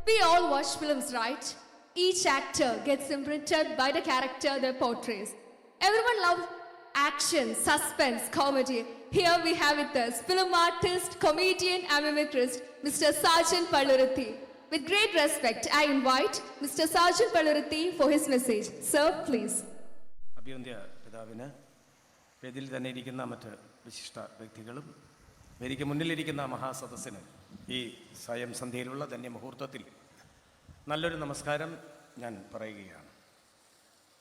We all watch films, right? Each actor gets imprinted by the character they portrays. Everyone loves action, suspense, comedy. Here we have with us film artist, comedian and mimicrist, Mr. Sajan Palluruthi. With great respect, I invite Mr. Sajan Palluruthi for his message. Sir, please. അഭിവന്ദ്യ പിതാവിന്, വേദിയിൽ തന്നെ ഇരിക്കുന്ന മറ്റ് വിശിഷ്ട വ്യക്തികളും വേദിക്ക് മുന്നിലിരിക്കുന്ന മഹാസദസ്സിന് ഈ സായം സന്ധ്യയിലുള്ള ധന്യമുഹൂർത്തത്തിൽ നല്ലൊരു നമസ്കാരം ഞാൻ പറയുകയാണ്.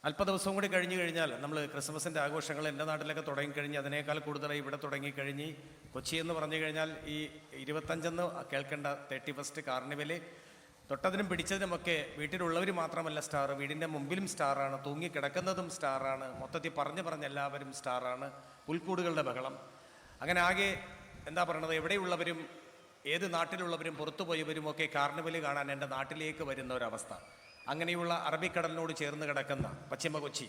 അല്പദിവസവും കൂടി കഴിഞ്ഞു കഴിഞ്ഞാൽ നമ്മൾ ക്രിസ്മസിൻ്റെ ആഘോഷങ്ങൾ എൻ്റെ നാട്ടിലൊക്കെ തുടങ്ങിക്കഴിഞ്ഞ് അതിനേക്കാൾ കൂടുതലായി ഇവിടെ തുടങ്ങിക്കഴിഞ്ഞ് കൊച്ചി എന്ന് പറഞ്ഞു കഴിഞ്ഞാൽ ഈ 25 കേൾക്കേണ്ട 31 കാർണിവല് തൊട്ടതിനും പിടിച്ചതിനുമൊക്കെ വീട്ടിലുള്ളവർ മാത്രമല്ല സ്റ്റാർ, വീടിൻ്റെ മുമ്പിലും സ്റ്റാറാണ്, തൂങ്ങിക്കിടക്കുന്നതും സ്റ്റാറാണ്, മൊത്തത്തിൽ പറഞ്ഞ് എല്ലാവരും സ്റ്റാറാണ്, പുൽക്കൂടുകളുടെ ബഹളം. അങ്ങനെ ആകെ എന്താ പറയണത്, എവിടെയുള്ളവരും ഏത് നാട്ടിലുള്ളവരും പുറത്തു പോയവരുമൊക്കെ കാർണിവൽ കാണാൻ എൻ്റെ നാട്ടിലേക്ക് വരുന്ന ഒരവസ്ഥ. അങ്ങനെയുള്ള അറബിക്കടലിനോട് ചേർന്ന് കിടക്കുന്ന പശ്ചിമ കൊച്ചി,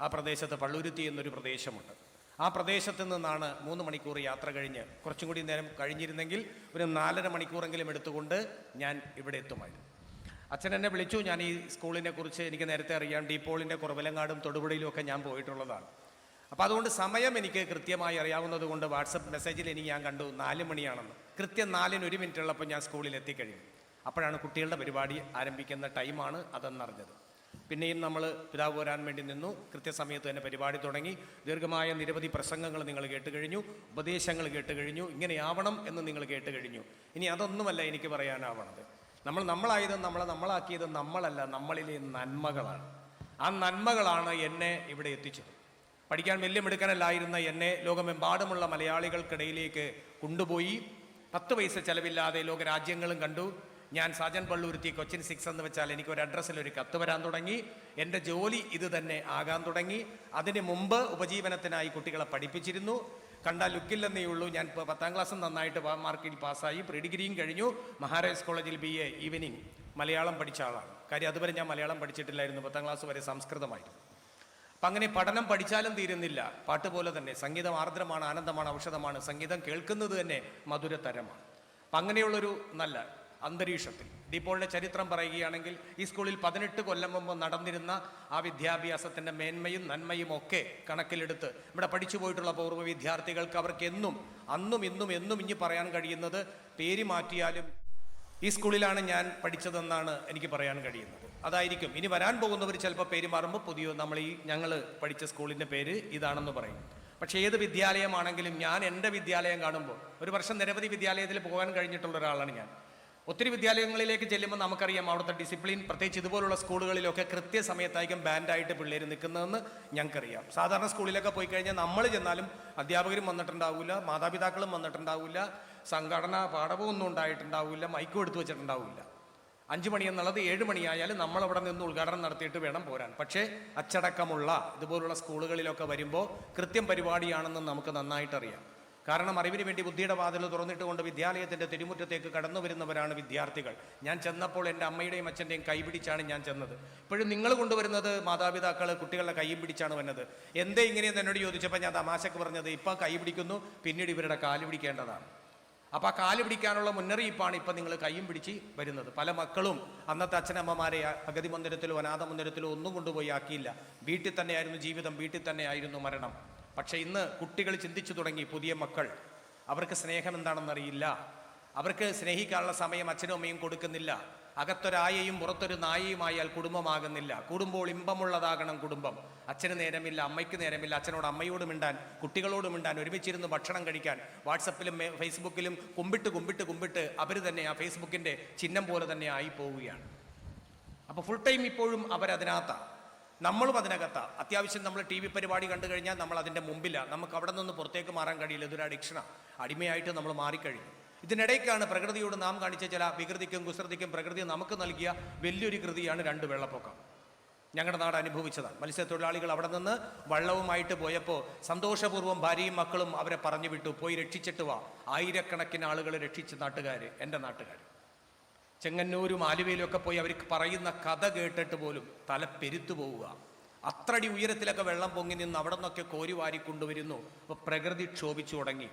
ആ പ്രദേശത്ത് പള്ളുരുത്തി എന്നൊരു പ്രദേശമുണ്ട്. ആ പ്രദേശത്ത് നിന്നാണ് 3 മണിക്കൂർ യാത്ര കഴിഞ്ഞ്, കുറച്ചും കൂടി നേരം കഴിഞ്ഞിരുന്നെങ്കിൽ ഒരു 4.5 മണിക്കൂറെങ്കിലും എടുത്തുകൊണ്ട് ഞാൻ ഇവിടെ എത്തുമായിരുന്നു. അച്ഛൻ എന്നെ വിളിച്ചു. ഞാൻ ഈ സ്കൂളിനെ കുറിച്ച് എനിക്ക് നേരത്തെ അറിയാം. ഡീപോളിൻ്റെ കുറവിലങ്ങാടും തൊടുപുഴയിലും ഒക്കെ ഞാൻ പോയിട്ടുള്ളതാണ്. അപ്പോൾ അതുകൊണ്ട് സമയം എനിക്ക് കൃത്യമായി അറിയാവുന്നത് കൊണ്ട് വാട്സപ്പ് മെസ്സേജിൽ ഞാൻ കണ്ടു 4 മണിയാണെന്ന്. കൃത്യം 4-ന് 1 മിനിറ്റ് ഉള്ളപ്പോൾ ഞാൻ സ്കൂളിൽ എത്തിക്കഴിഞ്ഞു. അപ്പോഴാണ് കുട്ടികളുടെ പരിപാടി ആരംഭിക്കുന്ന ടൈമാണ് അതെന്നറിഞ്ഞത്. പിന്നെയും നമ്മൾ പിതാവ് വരാൻ വേണ്ടി നിന്നു. കൃത്യസമയത്ത് തന്നെ പരിപാടി തുടങ്ങി. ദീർഘമായ നിരവധി പ്രസംഗങ്ങൾ നിങ്ങൾ കേട്ട് കഴിഞ്ഞു, ഉപദേശങ്ങൾ കേട്ട് കഴിഞ്ഞു. ഇങ്ങനെയാവണം എന്ന് നിങ്ങൾ കേട്ട് കഴിഞ്ഞു. ഇനി അതൊന്നുമല്ല എനിക്ക് പറയാനാവണത്. നമ്മളായത് നമ്മളാക്കിയത് നമ്മളല്ല, നമ്മളിലെ നന്മകളാണ്. ആ നന്മകളാണ് എന്നെ ഇവിടെ എത്തിച്ചത്. പഠിക്കാൻ വലിയ മിടുക്കനല്ലായിരുന്ന എന്നെ ലോകമെമ്പാടുമുള്ള മലയാളികൾക്കിടയിലേക്ക് കൊണ്ടുപോയി 10 പൈസ ചെലവില്ലാതെ ലോകരാജ്യങ്ങളും കണ്ടു. ഞാൻ സാജൻ പള്ളുരുത്തി കൊച്ചിൻ 6 എന്ന് വെച്ചാൽ എനിക്കൊരു അഡ്രസ്സിൽ ഒരു കത്ത് വരാൻ തുടങ്ങി. എൻ്റെ ജോലി ഇത് തന്നെ ആകാൻ തുടങ്ങി. അതിന് മുമ്പ് ഉപജീവനത്തിനായി കുട്ടികളെ പഠിപ്പിച്ചിരുന്നു. കണ്ട ലുക്കില്ലെന്നേ ഉള്ളൂ. ഞാൻ ഇപ്പോൾ 10ാം ക്ലാസ്സും നന്നായിട്ട് മാർക്കിൽ പാസ്സായി. പ്രീ ഡിഗ്രിയും കഴിഞ്ഞു. മഹാരാജ് കോളേജിൽ BA ഈവനിങ് മലയാളം പഠിച്ച ആളാണ്. കാര്യം അതുവരെ ഞാൻ മലയാളം പഠിച്ചിട്ടില്ലായിരുന്നു. 10ാം ക്ലാസ് വരെ സംസ്കൃതമായിരുന്നു. അപ്പം അങ്ങനെ പഠനം പഠിച്ചാലും തീരുന്നില്ല. പാട്ട് പോലെ തന്നെ സംഗീതം ആർദ്രമാണ്, ആനന്ദമാണ്, ഔഷധമാണ്. സംഗീതം കേൾക്കുന്നത് തന്നെ മധുരതരമാണ്. അപ്പം അങ്ങനെയുള്ളൊരു നല്ല അന്തരീക്ഷത്തിൽ ഡീപോളിൻ്റെ ചരിത്രം പറയുകയാണെങ്കിൽ ഈ സ്കൂളിൽ 18 കൊല്ലം മുമ്പ് നടന്നിരുന്ന ആ വിദ്യാഭ്യാസത്തിൻ്റെ മേന്മയും നന്മയും ഒക്കെ കണക്കിലെടുത്ത് ഇവിടെ പഠിച്ചു പോയിട്ടുള്ള പൂർവ്വ വിദ്യാർത്ഥികൾക്ക് അവർക്ക് അന്നും ഇന്നും ഇനി പറയാൻ കഴിയുന്നത് പേര് മാറ്റിയാലും ഈ സ്കൂളിലാണ് ഞാൻ പഠിച്ചതെന്നാണ് എനിക്ക് പറയാൻ കഴിയുന്നത്. അതായിരിക്കും ഇനി വരാൻ പോകുന്നവർ ചിലപ്പോൾ പേര് മാറുമ്പോൾ ഞങ്ങൾ പഠിച്ച സ്കൂളിൻ്റെ പേര് ഇതാണെന്ന് പറയും. പക്ഷേ ഏത് വിദ്യാലയമാണെങ്കിലും ഞാൻ എൻ്റെ വിദ്യാലയം കാണുമ്പോൾ, ഒരു വർഷം നിരവധി വിദ്യാലയത്തിൽ പോകാൻ കഴിഞ്ഞിട്ടുള്ള ഒരാളാണ് ഞാൻ. ഒത്തിരി വിദ്യാലയങ്ങളിലേക്ക് ചെല്ലുമ്പോൾ നമുക്കറിയാം അവിടുത്തെ ഡിസിപ്ലിൻ, പ്രത്യേകിച്ച് ഇതുപോലുള്ള സ്കൂളുകളിലൊക്കെ കൃത്യസമയത്തായിരിക്കും ബാൻഡായിട്ട് പിള്ളേർ നിൽക്കുന്നതെന്ന് ഞങ്ങൾക്കറിയാം. സാധാരണ സ്കൂളിലൊക്കെ പോയി കഴിഞ്ഞാൽ നമ്മൾ ചെന്നാലും അധ്യാപകരും വന്നിട്ടുണ്ടാവില്ല, മാതാപിതാക്കളും വന്നിട്ടുണ്ടാവില്ല, സംഘടന പാഠവും ഒന്നും ഉണ്ടായിട്ടുണ്ടാവില്ല, മൈക്കും എടുത്തു വെച്ചിട്ടുണ്ടാവില്ല. 5 മണി എന്നുള്ളത് 7 മണിയായാലും നമ്മളവിടെ നിന്ന് ഉദ്ഘാടനം നടത്തിയിട്ട് വേണം പോരാൻ. പക്ഷേ അച്ചടക്കമുള്ള ഇതുപോലുള്ള സ്കൂളുകളിലൊക്കെ വരുമ്പോൾ കൃത്യം പരിപാടിയാണെന്ന് നമുക്ക് നന്നായിട്ടറിയാം. കാരണം അറിവിന് വേണ്ടി ബുദ്ധിയുടെ വാതിൽ തുറന്നിട്ടുകൊണ്ട് വിദ്യാലയത്തിൻ്റെ തിരുമുറ്റത്തേക്ക് കടന്നു വരുന്നവരാണ് വിദ്യാർത്ഥികൾ. ഞാൻ ചെന്നപ്പോൾ എൻ്റെ അമ്മയുടെയും അച്ഛൻ്റെയും കൈ പിടിച്ചാണ് ഞാൻ ചെന്നത്. ഇപ്പോഴും നിങ്ങൾ കൊണ്ടുവരുന്നത് മാതാപിതാക്കൾ കുട്ടികളുടെ കൈയും പിടിച്ചാണ് വന്നത്. എന്തേ ഇങ്ങനെയെന്ന് എന്നോട് ചോദിച്ചപ്പോൾ ഞാൻ തമാശക്ക് പറഞ്ഞത്, ഇപ്പം കൈ പിടിക്കുന്നു, പിന്നീട് ഇവരുടെ കാല് പിടിക്കേണ്ടതാണ്. അപ്പോൾ ആ കാല് പിടിക്കാനുള്ള മുന്നറിയിപ്പാണ് ഇപ്പം നിങ്ങൾ കൈയും പിടിച്ച് വരുന്നത്. പല മക്കളും അന്നത്തെ അച്ഛനമ്മമാരെ അഗതി മന്ദിരത്തിലോ അനാഥ മന്ദിരത്തിലോ ഒന്നും കൊണ്ടുപോയി ആക്കിയില്ല. വീട്ടിൽ തന്നെയായിരുന്നു ജീവിതം, വീട്ടിൽ തന്നെയായിരുന്നു മരണം. പക്ഷെ ഇന്ന് കുട്ടികൾ ചിന്തിച്ചു തുടങ്ങി. പുതിയ മക്കൾ, അവർക്ക് സ്നേഹം എന്താണെന്നറിയില്ല. അവർക്ക് സ്നേഹിക്കാനുള്ള സമയം അച്ഛനും അമ്മയും കൊടുക്കുന്നില്ല. അകത്തൊരായയും പുറത്തൊരു നായയുമായാൽ കുടുംബമാകുന്നില്ല. കൂടുമ്പോൾ ഇമ്പമുള്ളതാകണം കുടുംബം. അച്ഛന് നേരമില്ല, അമ്മയ്ക്ക് നേരമില്ല. അച്ഛനോട് അമ്മയോട് മിണ്ടാൻ, കുട്ടികളോട് മിണ്ടാൻ, ഒരുമിച്ചിരുന്ന് ഭക്ഷണം കഴിക്കാൻ, വാട്സപ്പിലും ഫേസ്ബുക്കിലും കുമ്പിട്ട് അവർ തന്നെ ആ ഫേസ്ബുക്കിൻ്റെ ചിഹ്നം പോലെ തന്നെ ആയി പോവുകയാണ്. അപ്പോൾ ഫുൾ ടൈം ഇപ്പോഴും അവരതിനകത്താണ്, നമ്മളും അതിനകത്താണ്. അത്യാവശ്യം നമ്മൾ TV പരിപാടി കണ്ടു കഴിഞ്ഞാൽ നമ്മൾ അതിൻ്റെ മുമ്പിലാണ്. നമുക്ക് അവിടെ നിന്ന് പുറത്തേക്ക് മാറാൻ കഴിയില്ല. ഇതൊരു അഡിക്ഷനാണ്. അടിമയായിട്ട് നമ്മൾ മാറിക്കഴിഞ്ഞു. ഇതിനിടയ്ക്കാണ് പ്രകൃതിയോട് നാം കാണിച്ച ചില വികൃതിക്കും കുസൃതിക്കും പ്രകൃതി നമുക്ക് നൽകിയ വലിയൊരു കൃതിയാണ് 2 വെള്ളപ്പൊക്കം. ഞങ്ങളുടെ നാട് അനുഭവിച്ചതാണ്. മത്സ്യത്തൊഴിലാളികൾ അവിടെ നിന്ന് വള്ളവുമായിട്ട് പോയപ്പോൾ സന്തോഷപൂർവ്വം ഭാര്യയും മക്കളും അവരെ പറഞ്ഞു വിട്ടു, പോയി രക്ഷിച്ചിട്ട് വാ. ആയിരക്കണക്കിന് ആളുകൾ രക്ഷിച്ച നാട്ടുകാർ, എൻ്റെ നാട്ടുകാർ. ചെങ്ങന്നൂരും ആലുവയിലും ഒക്കെ പോയി അവർ പറയുന്ന കഥ കേട്ടിട്ട് പോലും തല പെരുത്തു പോവുക. അത്രടി ഉയരത്തിലൊക്കെ വെള്ളം പൊങ്ങി നിന്ന് അവിടെ നിന്നൊക്കെ കോരി വാരി കൊണ്ടുവരുന്നു. അപ്പോൾ പ്രകൃതി ക്ഷോഭിച്ചു തുടങ്ങി.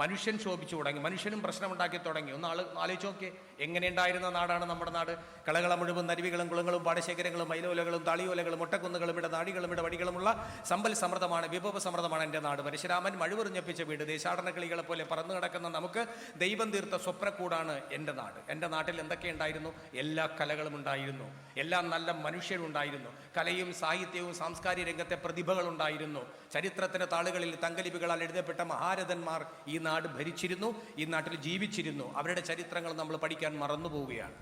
മനുഷ്യൻ ശോഭിച്ചു തുടങ്ങി, മനുഷ്യനും പ്രശ്നമുണ്ടാക്കി തുടങ്ങി. ഒന്ന് ആലോചിച്ച് നോക്കിയേ, എങ്ങനെയുണ്ടായിരുന്ന നാടാണ് നമ്മുടെ നാട്. കളകള മുഴുവൻ അരുവികളും കുളങ്ങളും പാടശേഖരങ്ങളും മൈലോലകളും താളിയോലകളും ഒട്ടക്കുന്നുകളും നാടികളും വടികളുമുള്ള സമ്പൽ സമൃദ്ധമാണ്, വിഭവ സമൃദ്ധമാണ് എൻ്റെ നാട്. പരശുരാമൻ മഴുവെറിഞ്ഞപ്പിച്ച വീട്, ദേശാടന കിളികളെ പോലെ പറന്നു കിടക്കുന്ന നമുക്ക് ദൈവം തീർത്ത സ്വപ്നക്കൂടാണ് എൻ്റെ നാട്. എൻ്റെ നാട്ടിൽ എന്തൊക്കെ ഉണ്ടായിരുന്നു? എല്ലാ കലകളും ഉണ്ടായിരുന്നു, എല്ലാ നല്ല മനുഷ്യരുണ്ടായിരുന്നു, കലയും സാഹിത്യവും സാംസ്കാരിക രംഗത്തെ പ്രതിഭകളുണ്ടായിരുന്നു. ചരിത്രത്തിന്റെ താളുകളിൽ തങ്കലിപികളാൽ എഴുതപ്പെട്ട മഹാരഥന്മാർ ഈ നാട് ഭരിച്ചിരുന്നു, ഈ നാട്ടിൽ ജീവിച്ചിരുന്നു. അവരുടെ ചരിത്രങ്ങൾ നമ്മൾ പഠിക്കാൻ മറന്നു പോവുകയാണ്.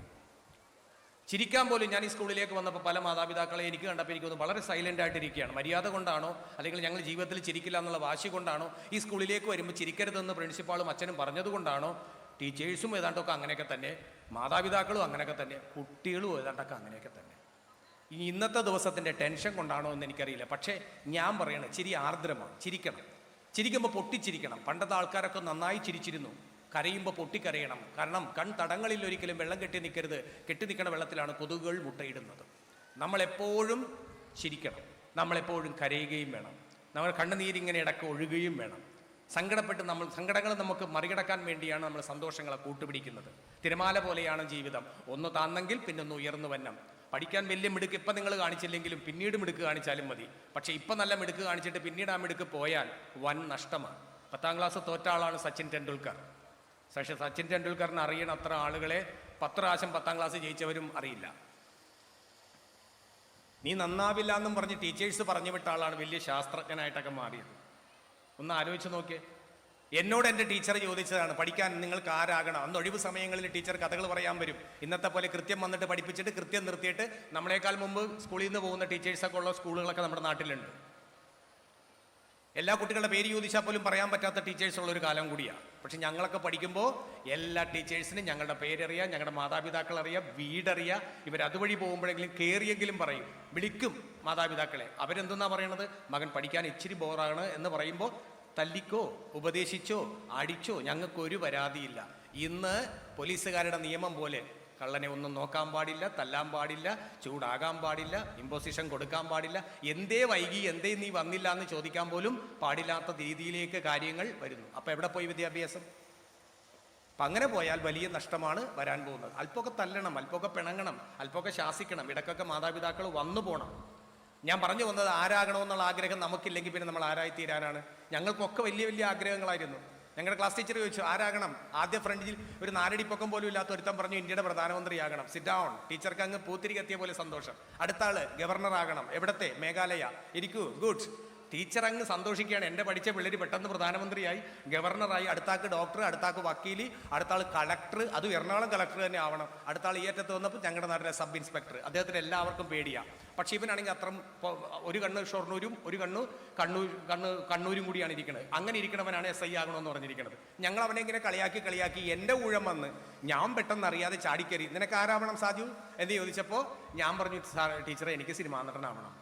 ചിരിക്കാൻ പോലും ഞാൻ ഈ സ്കൂളിലേക്ക് വന്നപ്പോൾ പല മാതാപിതാക്കളെ എനിക്ക് കണ്ടപ്പോൾ എനിക്കൊന്ന് വളരെ സൈലൻ്റ് ആയിട്ടിരിക്കുകയാണ്. മര്യാദ കൊണ്ടാണോ അല്ലെങ്കിൽ ഞങ്ങൾ ജീവിതത്തിൽ ചിരിക്കില്ല എന്നുള്ള വാശി കൊണ്ടാണോ, ഈ സ്കൂളിലേക്ക് വരുമ്പോൾ ചിരിക്കരുതെന്ന് പ്രിൻസിപ്പാളും അച്ഛനും പറഞ്ഞതുകൊണ്ടാണോ? ടീച്ചേഴ്സും ഏതാണ്ടൊക്കെ അങ്ങനെയൊക്കെ തന്നെ, മാതാപിതാക്കളും അങ്ങനെയൊക്കെ തന്നെ, കുട്ടികളും ഏതാണ്ടൊക്കെ അങ്ങനെയൊക്കെ തന്നെ. ഈ ഇന്നത്തെ ദിവസത്തിൻ്റെ ടെൻഷൻ കൊണ്ടാണോ എന്ന് എനിക്കറിയില്ല. പക്ഷേ ഞാൻ പറയണേ, ചിരി ആർദ്രമാണ്, ചിരിക്കണം. ചിരിക്കുമ്പോൾ പൊട്ടിച്ചിരിക്കണം. പണ്ടത്തെ ആൾക്കാരൊക്കെ നന്നായി ചിരിച്ചിരുന്നു. കരയുമ്പോൾ പൊട്ടിക്കരയണം. കാരണം കൺതടങ്ങളിൽ ഒരിക്കലും വെള്ളം കെട്ടി നിൽക്കരുത്. കെട്ടി നിൽക്കുന്ന വെള്ളത്തിലാണ് കൊതുകുകൾ മുട്ടയിടുന്നത്. നമ്മളെപ്പോഴും ചിരിക്കണം, നമ്മളെപ്പോഴും കരയുകയും വേണം. നമ്മൾ കണ്ണുനീരിങ്ങനെ ഇടയ്ക്ക് ഒഴുകുകയും വേണം. സങ്കടങ്ങൾ നമുക്ക് മറികടക്കാൻ വേണ്ടിയാണ് നമ്മൾ സന്തോഷങ്ങളെ കൂട്ടുപിടിക്കുന്നത്. തിരമാല പോലെയാണ് ജീവിതം. ഒന്ന് താന്നെങ്കിൽ പിന്നൊന്ന് ഉയർന്നു വന്നം. പഠിക്കാൻ വലിയ മിടുക്ക് ഇപ്പം നിങ്ങൾ കാണിച്ചില്ലെങ്കിലും പിന്നീട് മിടുക്ക് കാണിച്ചാലും മതി. പക്ഷേ ഇപ്പം നല്ല മിടുക്ക് കാണിച്ചിട്ട് പിന്നീട് ആ മിടുക്ക് പോയാൽ വൻ നഷ്ടമാണ്. 10ാം ക്ലാസ് തോറ്റ ആളാണ് സച്ചിൻ ടെണ്ടുൽക്കർ. പക്ഷേ സച്ചിൻ ടെണ്ടുൽക്കറിന് അറിയണ അത്ര ആളുകളെ 10 പ്രാവശ്യം 10ാം ക്ലാസ് ജയിച്ചവരും അറിയില്ല. നീ നന്നാവില്ല എന്നും പറഞ്ഞ് ടീച്ചേഴ്സ് പറഞ്ഞു വിട്ട ആളാണ് വലിയ ശാസ്ത്രജ്ഞനായിട്ടൊക്കെ മാറിയത്. ഒന്ന് ആലോചിച്ച് നോക്കിയേ. എന്നോട് എൻ്റെ ടീച്ചർ ചോദിച്ചതാണ്, പഠിക്കാൻ നിങ്ങൾക്ക് ആരാകണം? അന്ന് ഒഴിവ് സമയങ്ങളിൽ ടീച്ചർ കഥകൾ പറയാൻ വരും. ഇന്നത്തെ പോലെ കൃത്യം വന്നിട്ട് പഠിപ്പിച്ചിട്ട് കൃത്യം നിർത്തിയിട്ട് നമ്മളെക്കാൾ മുമ്പ് സ്കൂളിൽ നിന്ന് പോകുന്ന ടീച്ചേഴ്സൊക്കെ ഉള്ള സ്കൂളുകളൊക്കെ നമ്മുടെ നാട്ടിലുണ്ട്. എല്ലാ കുട്ടികളുടെ പേര് ചോദിച്ചാൽ പോലും പറയാൻ പറ്റാത്ത ടീച്ചേഴ്സ് ഉള്ളൊരു കാലം കൂടിയാണ്. പക്ഷെ ഞങ്ങളൊക്കെ പഠിക്കുമ്പോൾ എല്ലാ ടീച്ചേഴ്സിനും ഞങ്ങളുടെ പേരറിയാം, ഞങ്ങളുടെ മാതാപിതാക്കൾ അറിയാം, വീടറിയാം. ഇവരതുവഴി പോകുമ്പോഴെങ്കിലും കയറിയെങ്കിലും പറയും, വിളിക്കും മാതാപിതാക്കളെ. അവരെന്തെന്നാ പറയണത്? മകൻ പഠിക്കാൻ ഇച്ചിരി ബോറാണ് എന്ന് പറയുമ്പോൾ തല്ലിക്കോ, ഉപദേശിച്ചോ, അടിച്ചോ, ഞങ്ങൾക്കൊരു പരാതിയില്ല. ഇന്ന് പോലീസുകാരുടെ നിയമം പോലെ കള്ളനെ ഒന്നും നോക്കാൻ പാടില്ല, തല്ലാൻ പാടില്ല, ചൂടാകാൻ പാടില്ല, ഇമ്പോസിഷൻ കൊടുക്കാൻ പാടില്ല, എന്തേ വൈകി, എന്തേ നീ വന്നില്ല എന്ന് ചോദിക്കാൻ പോലും പാടില്ലാത്ത രീതിയിലേക്ക് കാര്യങ്ങൾ വരുന്നു. അപ്പം എവിടെ പോയി വിദ്യാഭ്യാസം? അപ്പം അങ്ങനെ പോയാൽ വലിയ നഷ്ടമാണ് വരാൻ പോകുന്നത്. അല്പമൊക്കെ തല്ലണം, അല്പമൊക്കെ പിണങ്ങണം, അല്പമൊക്കെ ശാസിക്കണം, ഇടയ്ക്കൊക്കെ മാതാപിതാക്കൾ വന്നു പോകണം. ഞാൻ പറഞ്ഞു വന്നത്, ആരാകണമെന്നുള്ള ആഗ്രഹം നമുക്കില്ലെങ്കിൽ പിന്നെ നമ്മൾ ആരായി തീരാനാണ്? ഞങ്ങൾക്കൊക്കെ വലിയ വലിയ ആഗ്രഹങ്ങളായിരുന്നു. ഞങ്ങളുടെ ക്ലാസ് ടീച്ചർ ചോദിച്ചു, ആരാകണം? ആദ്യ ഫ്രണ്ടിൽ ഒരു 4 അടി പൊക്കം പോലും ഇല്ലാത്ത ഒരുത്തം പറഞ്ഞു, ഇന്ത്യയുടെ പ്രധാനമന്ത്രിയാകണം. Sit down. ടീച്ചർക്ക് അങ്ങ് പൂത്തിരി കത്തിയ പോലെ സന്തോഷം. അടുത്ത ആള് ഗവർണർ ആകണം. എവിടത്തെ? മേഘാലയ. ഇരിക്കൂ, ഗുഡ്. ടീച്ചർ അങ്ങ് സന്തോഷിക്കുകയാണ്. എൻ്റെ പഠിച്ച പിള്ളേർ പെട്ടെന്ന് പ്രധാനമന്ത്രിയായി, ഗവർണറായി. അടുത്താക്ക് ഡോക്ടർ, അടുത്താക്ക് വക്കീൽ, അടുത്താൾ കളക്ടർ, അതും എറണാകുളം കളക്ടർ തന്നെ ആവണം. അടുത്താൾ ഈ അറ്റത്ത് വന്നപ്പോൾ ഞങ്ങളുടെ നാട്ടിലെ സബ് ഇൻസ്പെക്ടർ. അദ്ദേഹത്തിന് എല്ലാവർക്കും പേടിയാണ്. പക്ഷേ ഇവനാണെങ്കിൽ അത്ര ഒരു കണ്ണ് ഷൊർണൂരും ഒരു കണ്ണൂരും കൂടിയാണ് ഇരിക്കുന്നത്. അങ്ങനെ ഇരിക്കണവനാണ് SI ആകണമെന്ന് പറഞ്ഞിരിക്കുന്നത്. ഞങ്ങൾ അവനെ ഇങ്ങനെ കളിയാക്കി എൻ്റെ ഊഴം വന്ന് ഞാൻ പെട്ടെന്ന് അറിയാതെ ചാടിക്കറി, നിനക്ക് ആരാവണം സാജു എന്ന് ചോദിച്ചപ്പോൾ ഞാൻ പറഞ്ഞു, ടീച്ചറെ എനിക്ക് സിനിമാ നടനാവണം.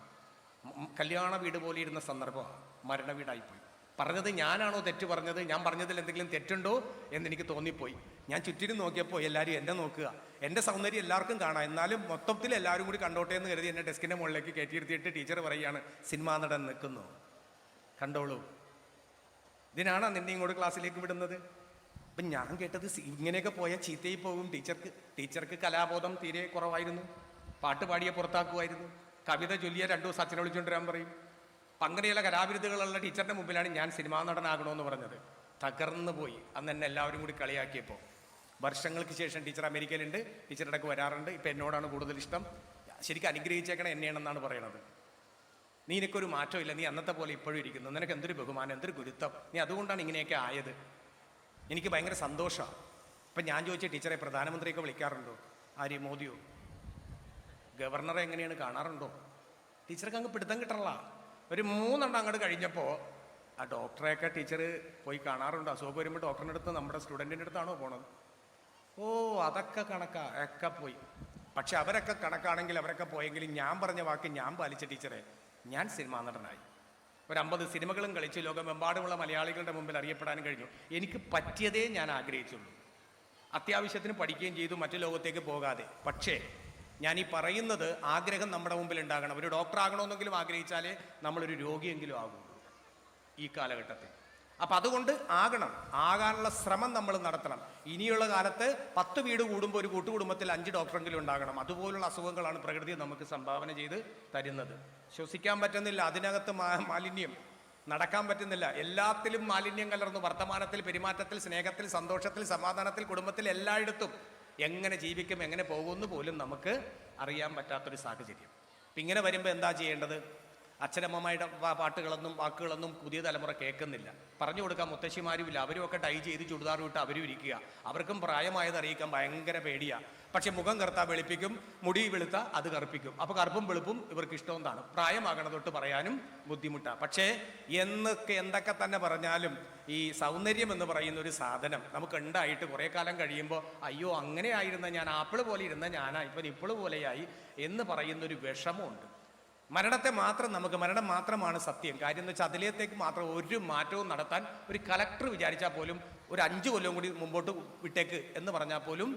കല്യാണ വീട് പോലെ ഇരുന്ന സന്ദർഭമാണ്, മരണ വീടായിപ്പോയി. പറഞ്ഞത് ഞാനാണോ തെറ്റ് പറഞ്ഞത്? ഞാൻ പറഞ്ഞതിൽ എന്തെങ്കിലും തെറ്റുണ്ടോ എന്നെനിക്ക് തോന്നിപ്പോയി. ഞാൻ ചുറ്റിനും നോക്കിയപ്പോൾ എല്ലാവരും എന്നെ നോക്കുക. എൻ്റെ സൗന്ദര്യം എല്ലാവർക്കും കാണാം, എന്നാലും മൊത്തത്തിൽ എല്ലാവരും കൂടി കണ്ടോട്ടെ എന്ന് കരുതി എന്നെ ഡെസ്കിൻ്റെ മുകളിലേക്ക് കയറ്റിയിരുത്തിയിട്ട് ടീച്ചർ പറയുകയാണ്, സിനിമാ നടൻ നിൽക്കുന്നു, കണ്ടോളൂ. ഇതിനാണോ നിന്നെ ഇങ്ങോട്ട് ക്ലാസ്സിലേക്ക് വിടുന്നത്? അപ്പം ഞാൻ കേട്ടത് ഇങ്ങനെയൊക്കെ പോയാൽ ചീത്തയായി പോകും. ടീച്ചർക്ക് കലാബോധം തീരെ കുറവായിരുന്നു. പാട്ട് പാടിയെ പുറത്താക്കുമായിരുന്നു. കവിത ചൊല്ലിയ 2 ദിവസം അച്ഛനെ വിളിച്ചുകൊണ്ടിരാൻ പറയും. അങ്ങനെയുള്ള കലാവിരുദ്ധകളുള്ള ടീച്ചറിൻ്റെ മുമ്പിലാണ് ഞാൻ സിനിമാ നടനാകണമെന്ന് പറഞ്ഞത്. തകർന്നു പോയി. അന്ന് എന്നെ എല്ലാവരും കൂടി കളിയാക്കിയപ്പോൾ. വർഷങ്ങൾക്ക് ശേഷം ടീച്ചർ അമേരിക്കയിലുണ്ട്, ടീച്ചർ ഇടയ്ക്ക് വരാറുണ്ട്. ഇപ്പം എന്നോടാണ് കൂടുതൽ ഇഷ്ടം. ശരിക്കും അനുഗ്രഹിച്ചേക്കണം എന്നെയാണെന്നാണ് പറയണത്. നീ എനിക്കൊരു മാറ്റമില്ല, നീ അന്നത്തെ പോലെ ഇപ്പോഴും ഇരിക്കുന്നു, നിനക്ക് എന്തൊരു ബഹുമാനം, എന്തൊരു ഗുരുത്വം, നീ അതുകൊണ്ടാണ് ഇങ്ങനെയൊക്കെ ആയത്. എനിക്ക് ഭയങ്കര സന്തോഷമാണ്. ഇപ്പം ഞാൻ ചോദിച്ച ടീച്ചറെ പ്രധാനമന്ത്രിയൊക്കെ വിളിക്കാറുണ്ടോ? ആര്? മോദിയോ? ഗവർണറെ എങ്ങനെയാണ് കാണാറുണ്ടോ? ടീച്ചർക്ക് അങ്ങ് പിടുത്തം കിട്ടണല്ല. ഒരു 3 എണ്ണം അങ്ങോട്ട് കഴിഞ്ഞപ്പോൾ ആ ഡോക്ടറെയൊക്കെ ടീച്ചർ പോയി കാണാറുണ്ടോ? അസുഖം വരുമ്പോൾ ഡോക്ടറിൻ്റെ അടുത്ത് നമ്മുടെ സ്റ്റുഡൻറ്റിൻ്റെ അടുത്താണോ പോണത്? ഓ, അതൊക്കെ കണക്കാ, ഒക്കെ പോയി. പക്ഷെ അവരൊക്കെ കണക്കാണെങ്കിൽ അവരൊക്കെ പോയെങ്കിലും ഞാൻ പറഞ്ഞ വാക്ക് ഞാൻ പാലിച്ച ടീച്ചറെ, ഞാൻ സിനിമാ നടനായി. ഒരു 50 സിനിമകളും കളിച്ച് ലോകമെമ്പാടുമുള്ള മലയാളികളുടെ മുമ്പിൽ അറിയപ്പെടാനും കഴിഞ്ഞു. എനിക്ക് പറ്റിയതേ ഞാൻ ആഗ്രഹിച്ചുള്ളൂ. അത്യാവശ്യത്തിന് പഠിക്കുകയും ചെയ്തു, മറ്റു ലോകത്തേക്ക് പോകാതെ. പക്ഷേ ഞാൻ ഈ പറയുന്നത്, ആഗ്രഹം നമ്മുടെ മുമ്പിൽ ഉണ്ടാകണം. ഒരു ഡോക്ടർ ആകണമെന്നെങ്കിലും ആഗ്രഹിച്ചാലേ നമ്മളൊരു രോഗിയെങ്കിലും ആകുള്ളൂ ഈ കാലഘട്ടത്തിൽ. അപ്പം അതുകൊണ്ട് ആകാനുള്ള ശ്രമം നമ്മൾ നടത്തണം. ഇനിയുള്ള കാലത്ത് 10 വീട് കൂടുമ്പോൾ ഒരു കൂട്ടുകുടുംബത്തിൽ 5 ഡോക്ടറെങ്കിലും ഉണ്ടാകണം. അതുപോലുള്ള അസുഖങ്ങളാണ് പ്രകൃതി നമുക്ക് സംഭാവന ചെയ്ത് തരുന്നത്. ശ്വസിക്കാൻ പറ്റുന്നില്ല, അതിനകത്ത് മാലിന്യം, നടക്കാൻ പറ്റുന്നില്ല, എല്ലാത്തിലും മാലിന്യം കലർന്നു. വർത്തമാനത്തിൽ, പെരുമാറ്റത്തിൽ, സ്നേഹത്തിൽ, സന്തോഷത്തിൽ, സമാധാനത്തിൽ, കുടുംബത്തിൽ, എല്ലായിടത്തും എങ്ങനെ ജീവിക്കും, എങ്ങനെ പോകുമെന്ന് പോലും നമുക്ക് അറിയാൻ പറ്റാത്തൊരു സാഹചര്യം. അപ്പം ഇങ്ങനെ വരുമ്പോൾ എന്താ ചെയ്യേണ്ടത്? അച്ഛനമ്മമാരുടെ പാട്ടുകളൊന്നും വാക്കുകളൊന്നും പുതിയ തലമുറ കേൾക്കുന്നില്ല. പറഞ്ഞു കൊടുക്കാൻ മുത്തശ്ശിമാരുമില്ല. അവരുമൊക്കെ ടൈ ചെയ്ത് ചുടുതാർ വിട്ട് അവരും ഇരിക്കുക. അവർക്കും പ്രായമായത് അറിയിക്കാൻ ഭയങ്കര പേടിയാണ്. പക്ഷെ മുഖം കറുത്താ വെളുപ്പിക്കും, മുടി വെളുത്താ അത് കറുപ്പിക്കും. അപ്പോൾ കറുപ്പും വെളുപ്പും ഇവർക്ക് ഇഷ്ടമെന്നാണ്. പ്രായമാകണ തൊട്ട് പറയാനും ബുദ്ധിമുട്ടാണ്. പക്ഷേ എന്തൊക്കെ തന്നെ പറഞ്ഞാലും ഈ സൗന്ദര്യം എന്ന് പറയുന്ന ഒരു സാധനം നമുക്ക് ഉണ്ടായിട്ട് കുറേ കാലം കഴിയുമ്പോൾ അയ്യോ അങ്ങനെ ആയിരുന്ന ഞാൻ, ആപ്പിൾ പോലെ ഇരുന്ന ഞാനാ ഇപ്പം നിപ്പിൾ പോലെയായി എന്ന് പറയുന്നൊരു വിഷമമുണ്ട്. മരണം മാത്രമാണ് സത്യം. കാര്യം എന്ന് വെച്ചാൽ അതിലേക്ക് മാത്രം ഒരു മാറ്റവും നടത്താൻ ഒരു കലക്ടർ വിചാരിച്ചാൽ പോലും, ഒരു 5 കൊല്ലം കൂടി മുമ്പോട്ട് വിട്ടേക്ക് എന്ന് പറഞ്ഞാൽ പോലും,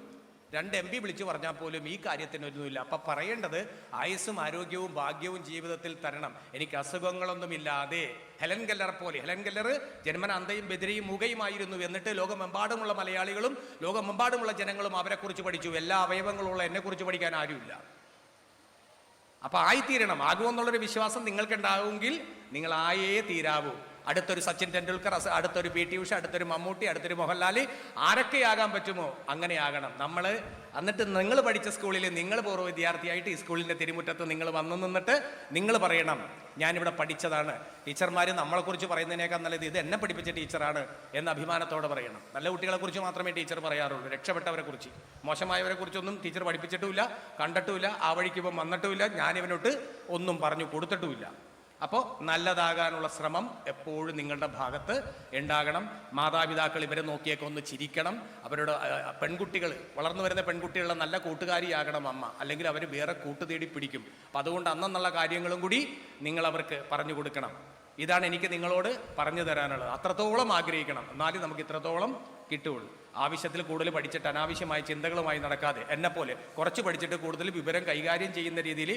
2 MP വിളിച്ചു പറഞ്ഞാൽ പോലും ഈ കാര്യത്തിനൊന്നുമില്ല. അപ്പം പറയേണ്ടത് ആയുസ്സും ആരോഗ്യവും ഭാഗ്യവും ജീവിതത്തിൽ തരണം. എനിക്ക് അസുഖങ്ങളൊന്നുമില്ലാതെ ഹെലൻ കെല്ലർ ജന്മനാന്തയും ബദിരയും മുഖയുമായിരുന്നു. എന്നിട്ട് ലോകമെമ്പാടുമുള്ള മലയാളികളും ലോകമെമ്പാടുമുള്ള ജനങ്ങളും അവരെക്കുറിച്ച് പഠിച്ചു. എല്ലാ അവയവങ്ങളുള്ള എന്നെക്കുറിച്ച് പഠിക്കാൻ ആരുമില്ല. അപ്പം ആയിത്തീരണം. ആകുമെന്നുള്ളൊരു വിശ്വാസം നിങ്ങൾക്കുണ്ടാവുമെങ്കിൽ നിങ്ങൾ ആയേ തീരാവൂ. അടുത്തൊരു സച്ചിൻ ടെണ്ടുൽക്കർ, അടുത്തൊരു PT ഉഷ, അടുത്തൊരു മമ്മൂട്ടി, അടുത്തൊരു മോഹൻലാൽ, ആരൊക്കെയാകാൻ പറ്റുമോ അങ്ങനെ ആകണം നമ്മൾ. എന്നിട്ട് നിങ്ങൾ പഠിച്ച സ്കൂളിൽ നിങ്ങൾ പൂർവ്വ വിദ്യാർത്ഥിയായിട്ട് ഈ സ്കൂളിൻ്റെ തിരുമുറ്റത്ത് നിങ്ങൾ വന്നു നിന്നിട്ട് നിങ്ങൾ പറയണം ഞാനിവിടെ പഠിച്ചതാണ്. ടീച്ചർമാർ നമ്മളെക്കുറിച്ച് പറയുന്നതിനേക്കാൾ നല്ലത് ഇത് എന്നെ പഠിപ്പിച്ച ടീച്ചറാണ് എന്ന് അഭിമാനത്തോടെ പറയണം. നല്ല കുട്ടികളെക്കുറിച്ച് മാത്രമേ ടീച്ചർ പറയാറുള്ളൂ. രക്ഷപ്പെട്ടവരെ കുറിച്ച്, മോശമായവരെ കുറിച്ചൊന്നും ടീച്ചർ പഠിപ്പിച്ചിട്ടുമില്ല, കണ്ടിട്ടുമില്ല, ആ വഴിക്കിപ്പം വന്നിട്ടുമില്ല, ഞാനിവനോട്ട് ഒന്നും പറഞ്ഞു കൊടുത്തിട്ടുമില്ല. അപ്പോൾ നല്ലതാകാനുള്ള ശ്രമം എപ്പോഴും നിങ്ങളുടെ ഭാഗത്ത് ഉണ്ടാകണം. മാതാപിതാക്കൾ ഇവരെ നോക്കിയൊക്കെ ഒന്ന് ചിരിക്കണം. അവരുടെ പെൺകുട്ടികൾ, വളർന്നു വരുന്ന പെൺകുട്ടികളുടെ നല്ല കൂട്ടുകാരിയാകണം അമ്മ, അല്ലെങ്കിൽ അവർ വേറെ കൂട്ടുതേടി പിടിക്കും. അപ്പം അതുകൊണ്ട് അന്നെന്നുള്ള കാര്യങ്ങളും കൂടി നിങ്ങൾ അവർക്ക് പറഞ്ഞു കൊടുക്കണം. ഇതാണ് എനിക്ക് നിങ്ങളോട് പറഞ്ഞു തരാനുള്ളത്. അത്രത്തോളം ആഗ്രഹിക്കണം, എന്നാലും നമുക്ക് ഇത്രത്തോളം കിട്ടുകയുള്ളൂ. ആവശ്യത്തിൽ കൂടുതൽ പഠിച്ചിട്ട് അനാവശ്യമായ ചിന്തകളുമായി നടക്കാതെ, എന്നെപ്പോലെ കുറച്ച് പഠിച്ചിട്ട് കൂടുതൽ വിവരം കൈകാര്യം ചെയ്യുന്ന രീതിയിൽ,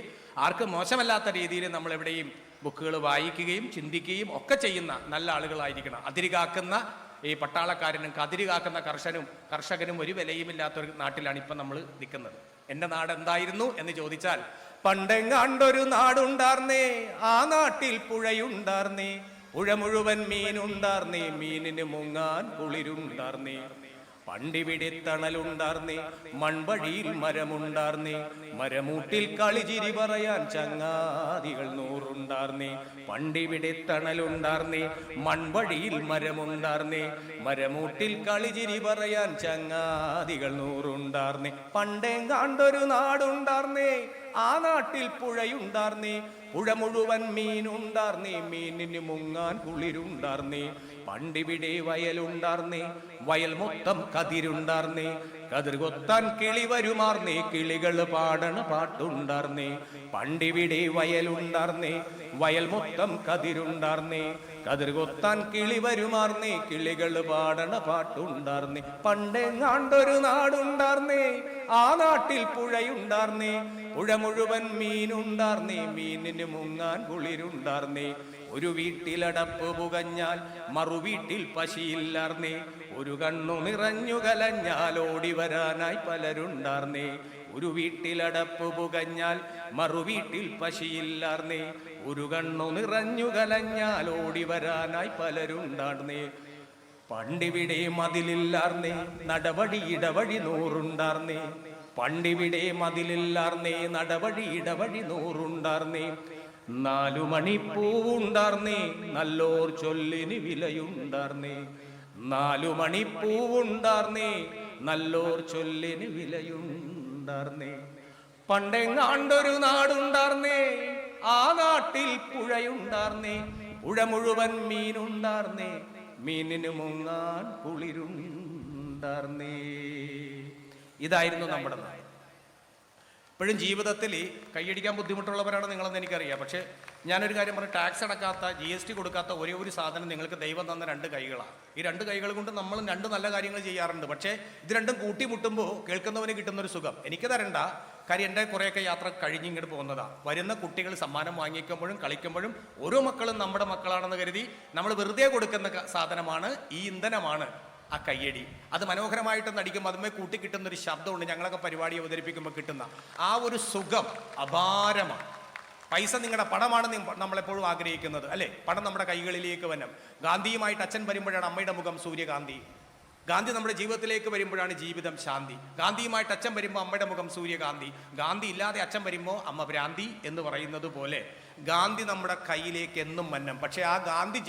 ആർക്കും മോശമല്ലാത്ത രീതിയിൽ നമ്മൾ എവിടെയും ബുക്കുകൾ വായിക്കുകയും ചിന്തിക്കുകയും ഒക്കെ ചെയ്യുന്ന നല്ല ആളുകളായിരിക്കണം. അതിരുകാക്കുന്ന ഈ പട്ടാളക്കാരനും കതിരുകാക്കുന്ന കർഷകനും ഒരു വിലയുമില്ലാത്തൊരു നാട്ടിലാണ് ഇപ്പം നമ്മൾ നിൽക്കുന്നത്. എൻ്റെ നാട് എന്തായിരുന്നു എന്ന് ചോദിച്ചാൽ, പണ്ടെങ്ങാണ്ടൊരു നാടുണ്ടാർന്നേ, ആ നാട്ടിൽ പുഴയുണ്ടാർന്നേ, പുഴ മുഴുവൻ മീനുണ്ടാർന്നേ, മീനിന് മുങ്ങാൻ കുളിരുണ്ടാർന്നേ, പണ്ടിവിടെ തണലുണ്ടാർന്നേ, മൺവഴിയിൽ മരമുണ്ടാർന്നേ, മരമൂട്ടിൽ കളിചിരി പറയാൻ ചങ്ങാതികൾ 100 ഉണ്ടാർന്നേ, പണ്ടിവിടെ തണലുണ്ടാർന്നേ, മൺവഴിയിൽ മരമുണ്ടാർന്നേ, മരമൂട്ടിൽ കളിചിരി പറയാൻ ചങ്ങാതികൾ 100 ഉണ്ടാർന്നേ, പണ്ടെങ്ങാണ്ടൊരു നാടുണ്ടാർന്നേ, ആ നാട്ടിൽ പുഴയുണ്ടാർന്നേ, പുഴ മുഴുവൻ മീനുണ്ടാർന്നേ, മീനിന് മുങ്ങാൻ കുളിരുണ്ടാർന്നേ, പണ്ടിവിടെ വയലുണ്ടാർന്നേ, വയൽ മൊത്തം കതിരുണ്ടാർന്നേ, കതിർ കൊത്താൻ കിളി വരുമാർന്നേ, കിളികൾ പാടണ പാട്ടുണ്ടാർന്നേ, പണ്ടിവിടെ വയലുണ്ടാർന്നേ, വയൽ മൊത്തം കതിരുണ്ടാർന്നേ, കതിർ കൊത്താൻ കിളി വരുമാർന്നേ, കിളികൾ പാടണ പാട്ടുണ്ടാർന്നേ, പണ്ടെങ്ങാണ്ടൊരു നാടുണ്ടാർന്നേ, ആ നാട്ടിൽ പുഴയുണ്ടാർന്നേ, പുഴ മുഴുവൻ മീനുണ്ടാർന്നേ, മീനിന് മുങ്ങാൻ കുളിരുണ്ടാർന്നേ, ഒരു വീട്ടിലടപ്പ് പുകഞ്ഞാൽ മറുവീട്ടിൽ പശിയില്ലാർന്നേ, ഒരു കണ്ണു നിറഞ്ഞു കലഞ്ഞാൽ ഓടി വരാനായി പലരുണ്ടാർന്നേ, ഒരു വീട്ടിലടപ്പ് പുകഞ്ഞാൽ മറുവീട്ടിൽ പശിയില്ലാർന്നേ, ഒരു കണ്ണു നിറഞ്ഞു കലഞ്ഞാൽ ഓടി വരാനായി പലരുണ്ടാർന്നേ, പണ്ടിവിടെ മതിലില്ലാർന്നേ, നടവഴി ഇടവഴി 100 ഉണ്ടാർന്നേ, പണ്ടിവിടെ മതിലില്ലാർന്നേ, നടവഴി ഇടവഴി 100 ഉണ്ടാർന്നേ, 4 മണിപ്പൂവുണ്ടാർന്നേ, നല്ലോർ ചൊല്ലിന് വിലയുണ്ടാർന്നേ, 4 മണിപ്പൂവുണ്ടാർന്നേ, നല്ലോർ ചൊല്ലിന് വിലയുണ്ടാർന്നേ, പണ്ടെങ്ങാണ്ടൊരു നാടുണ്ടാർന്നേ, ആ നാട്ടിൽ പുഴയുണ്ടാർന്നേ, പുഴ മുഴുവൻ മീനുണ്ടാർന്നേ, മീനിന് മുങ്ങാൻ കുളിരുണ്ടാർന്നേ. ഇതായിരുന്നു നമ്മുടെ നാട്. ഇപ്പോഴും ജീവിതത്തിൽ കൈയടിക്കാൻ ബുദ്ധിമുട്ടുള്ളവരാണ് നിങ്ങളെന്ന് എനിക്കറിയാം. പക്ഷേ ഞാനൊരു കാര്യം പറഞ്ഞു, ടാക്സ് അടക്കാത്ത, GST കൊടുക്കാത്ത ഒരേ ഒരു സാധനം നിങ്ങൾക്ക് ദൈവം തന്ന 2 കൈകളാണ്. ഈ 2 കൈകൾ കൊണ്ട് നമ്മൾ 2 നല്ല കാര്യങ്ങൾ ചെയ്യാറുണ്ട്. പക്ഷേ ഇത് രണ്ടും കൂട്ടിമുട്ടുമ്പോൾ കേൾക്കുന്നവന് കിട്ടുന്നൊരു സുഖം എനിക്ക് തരണ്ട, കാര്യം എൻ്റെ കുറേയൊക്കെ യാത്ര കഴിഞ്ഞിങ്ങോട്ട് പോകുന്നതാണ്. വരുന്ന കുട്ടികൾ സമ്മാനം വാങ്ങിക്കുമ്പോഴും കളിക്കുമ്പോഴും ഓരോ മക്കളും നമ്മുടെ മക്കളാണെന്ന് കരുതി നമ്മൾ വെറുതെ കൊടുക്കുന്ന സാധനമാണ്, ഈ ഇന്ധനമാണ് ആ കയ്യടി. അത് മനോഹരമായിട്ട് നടിക്കുമ്പോൾ അതുമേ കൂട്ടി കിട്ടുന്നൊരു ശബ്ദമുണ്ട്. ഞങ്ങളൊക്കെ പരിപാടി അവതരിപ്പിക്കുമ്പോൾ കിട്ടുന്ന ആ ഒരു സുഖം അപാരമാണ്. പൈസ നിങ്ങളുടെ പണമാണ് നമ്മളെപ്പോഴും ആഗ്രഹിക്കുന്നത്, അല്ലേ? പണം നമ്മുടെ കൈകളിലേക്ക് വരണം. ഗാന്ധിയുമായിട്ട് അച്ഛൻ വരുമ്പോഴാണ് അമ്മയുടെ മുഖം സൂര്യകാന്തി. ഗാന്ധി നമ്മുടെ ജീവിതത്തിലേക്ക് വരുമ്പോഴാണ് ജീവിതം ശാന്തി. ഗാന്ധിയുമായിട്ട് അച്ഛൻ വരുമ്പോൾ അമ്മയുടെ മുഖം സൂര്യകാന്തി. ഗാന്ധി ഇല്ലാതെ അച്ഛൻ വരുമ്പോൾ അമ്മ ഭ്രാന്തി എന്ന് പറയുന്നത് പോലെ ഗാന്ധി നമ്മുടെ കയ്യിലേക്ക് എന്നും മന്നം. പക്ഷേ ആ ഗാന്ധി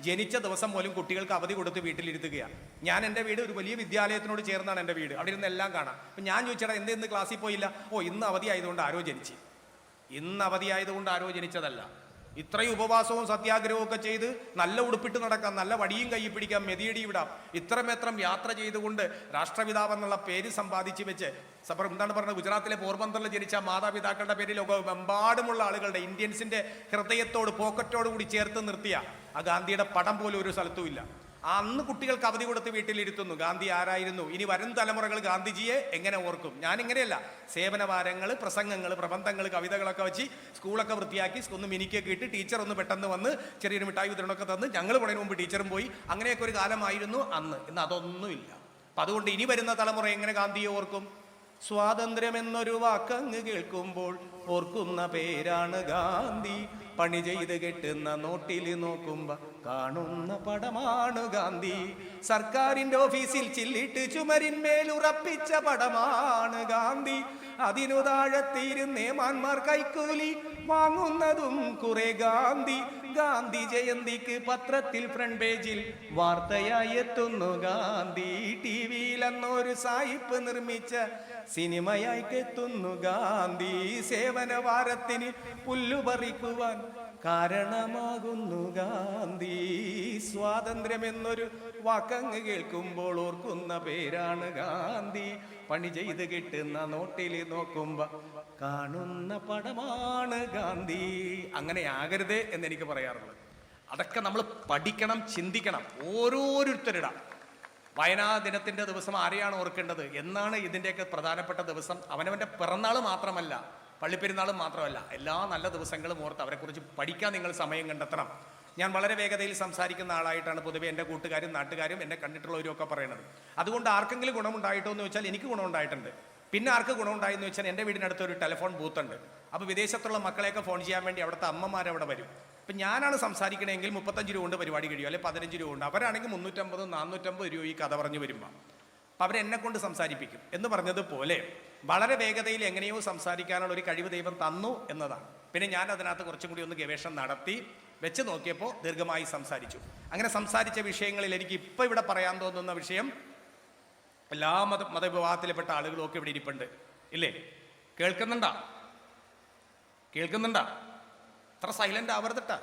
ജനിച്ച ദിവസം പോലും കുട്ടികൾക്ക് അവധി കൊടുത്ത് വീട്ടിലിരുത്തുകയാണ്. ഞാൻ എൻ്റെ വീട് ഒരു വലിയ വിദ്യാലയത്തിനോട് ചേർന്നാണ് എൻ്റെ വീട്. അവിടെ ഇരുന്ന് എല്ലാം കാണാം. അപ്പം ഞാൻ ചോദിച്ചാൽ ഇന്ന് ക്ലാസ്സിൽ പോയില്ല? ഇന്ന് അവധി ആയതുകൊണ്ട് ആരോ ജനിച്ച്. ഇന്ന് അവധിയായതുകൊണ്ട് ആരോ ജനിച്ചതല്ല. ഇത്രയും ഉപവാസവും സത്യാഗ്രഹവും ഒക്കെ ചെയ്ത് നല്ല ഉടുപ്പിട്ട് നടക്കാം, നല്ല വടിയും കൈ പിടിക്കാം, മെതിയടി വിടാം, ഇത്രമേത്രം യാത്ര ചെയ്തുകൊണ്ട് രാഷ്ട്രപിതാവ് എന്നുള്ള പേര് സമ്പാദിച്ച് വെച്ച് എന്താണ് പറഞ്ഞത്, ഗുജറാത്തിലെ പോർബന്തറിൽ ജനിച്ച മാതാപിതാക്കളുടെ പേരിൽ ലോകമെമ്പാടുമുള്ള ആളുകളുടെ ഇന്ത്യൻസിന്റെ ഹൃദയത്തോട് പോക്കറ്റോട് കൂടി ചേർത്ത് നിർത്തിയ ആ ഗാന്ധിയുടെ പടം പോലും ഒരു സ്ഥലത്തും ഇല്ല. അന്ന് കുട്ടികൾക്ക് അവധി കൊടുത്ത് വീട്ടിലിരുത്തുന്നു. ഗാന്ധി ആരായിരുന്നു? ഇനി വരും തലമുറകൾ ഗാന്ധിജിയെ എങ്ങനെ ഓർക്കും? ഞാനിങ്ങനെയല്ല, സേവനവാരങ്ങൾ, പ്രസംഗങ്ങൾ, പ്രബന്ധങ്ങൾ, കവിതകളൊക്കെ വെച്ച് സ്കൂളൊക്കെ വൃത്തിയാക്കി ഒന്ന് മിനിക്കൊക്കെ ഇട്ട് ടീച്ചർ ഒന്ന് പെട്ടെന്ന് വന്ന് ചെറിയൊരു മിഠായി വിതരണമൊക്കെ തന്ന് ഞങ്ങൾ പോണതിന് മുമ്പ് ടീച്ചറും പോയി. അങ്ങനെയൊക്കെ ഒരു കാലമായിരുന്നു അന്ന്. ഇന്ന് അതൊന്നുമില്ല. അപ്പം അതുകൊണ്ട് ഇനി വരുന്ന തലമുറ എങ്ങനെ ഗാന്ധിയെ ഓർക്കും? സ്വാതന്ത്ര്യം എന്നൊരു വാക്കങ്ങ് കേൾക്കുമ്പോൾ ഓർക്കുന്ന പേരാണ് ഗാന്ധി. പണി ചെയ്ത് കെട്ടുന്ന നോട്ടിൽ നോക്കുമ്പോ കാണുന്ന പടമാണ് ഗാന്ധി. സർക്കാരിന്റെ ഓഫീസിൽ ചില്ലിട്ട് ചുമരിന്മേൽ ഉറപ്പിച്ച പടമാണ് ഗാന്ധി. അതിനു താഴത്തിരുന്നേ മാന്മാർ കൈക്കൂലി വാങ്ങുന്നതും കുറെ ഗാന്ധി. ഗാന്ധി ജയന്തിക്ക് പത്രത്തിൽ ഫ്രണ്ട് പേജിൽ വാർത്തയായി എത്തുന്നു ഗാന്ധി. ടി വിയിൽ അന്നൊരു സായിപ്പ് നിർമ്മിച്ച സിനിമയായി എത്തുന്നു ഗാന്ധി. സേവന വാരത്തിന് പുല്ലുപറിക്കുവാൻ കാരണമാകുന്നു ഗാന്ധി. സ്വാതന്ത്ര്യം എന്നൊരു വാക്കങ്ങ് കേൾക്കുമ്പോൾ ഓർക്കുന്ന പേരാണ് ഗാന്ധി. പണി ചെയ്ത് കിട്ടുന്ന നോട്ടിൽ നോക്കുമ്പോ കാണുന്ന പടമാണ് ഗാന്ധി. അങ്ങനെ ആകരുത് എന്നെനിക്ക് പറയാറുള്ളത്. അതൊക്കെ നമ്മൾ പഠിക്കണം, ചിന്തിക്കണം. ഓരോരുത്തരുടെ വയനാ ദിനത്തിന്റെ ദിവസം ആരെയാണ് ഓർക്കേണ്ടത്? എന്നാണ് ഇതിൻ്റെയൊക്കെ പ്രധാനപ്പെട്ട ദിവസം? അവനവൻ്റെ പിറന്നാൾ മാത്രമല്ല, പള്ളിപ്പെരുന്നാളും മാത്രമല്ല, എല്ലാ നല്ല ദിവസങ്ങളും ഓർത്ത് അവരെക്കുറിച്ച് പഠിക്കാൻ നിങ്ങൾ സമയം കണ്ടെത്തണം. ഞാൻ വളരെ വേഗതയിൽ സംസാരിക്കുന്ന ആളായിട്ടാണ് പൊതുവെ എൻ്റെ കൂട്ടുകാരും നാട്ടുകാരും എന്നെ കണ്ടിട്ടുള്ളവരും ഒക്കെ പറയുന്നത്. അതുകൊണ്ട് ആർക്കെങ്കിലും ഗുണമുണ്ടായിട്ടോ എന്ന് വെച്ചാൽ എനിക്ക് ഗുണമുണ്ടായിട്ടുണ്ട്. പിന്നെ ആർക്ക് ഗുണമുണ്ടായെന്ന് വെച്ചാൽ എൻ്റെ വീടിനടുത്ത് ഒരു ടെലിഫോൺ ബൂത്തുണ്ട്. അപ്പോൾ വിദേശത്തുള്ള മക്കളെയൊക്കെ ഫോൺ ചെയ്യാൻ വേണ്ടി അവിടുത്തെ അമ്മമാരവിടെ വരും. ഇപ്പം ഞാനാണ് സംസാരിക്കണമെങ്കിൽ 35 രൂപ കൊണ്ട് പരിപാടി കഴിയും, അല്ലെങ്കിൽ 15 രൂപ ഉണ്ട്. അവരാണെങ്കിൽ 350, 450 രൂപ ഈ കഥ പറഞ്ഞു വരുമ്പോൾ അപ്പം അവരെന്നെ കൊണ്ട് സംസാരിപ്പിക്കും. എന്ന് പറഞ്ഞതുപോലെ വളരെ വേഗതയിൽ എങ്ങനെയോ സംസാരിക്കാനുള്ള ഒരു കഴിവ് ദൈവം തന്നു എന്നതാണ്. പിന്നെ ഞാൻ അതിനകത്ത് കുറച്ചും കൂടി ഒന്ന് ഗവേഷണം നടത്തി വെച്ച് നോക്കിയപ്പോൾ ദീർഘമായി സംസാരിച്ചു. അങ്ങനെ സംസാരിച്ച വിഷയങ്ങളിൽ എനിക്ക് ഇപ്പം ഇവിടെ പറയാൻ തോന്നുന്ന വിഷയം, എല്ലാ മതവിഭാഗത്തിൽപ്പെട്ട ആളുകളും ഒക്കെ ഇവിടെ ഇരിപ്പുണ്ട്, ഇല്ലേ? കേൾക്കുന്നുണ്ടാ? അത്ര സൈലന്റ് ആവരുതട്ടാ.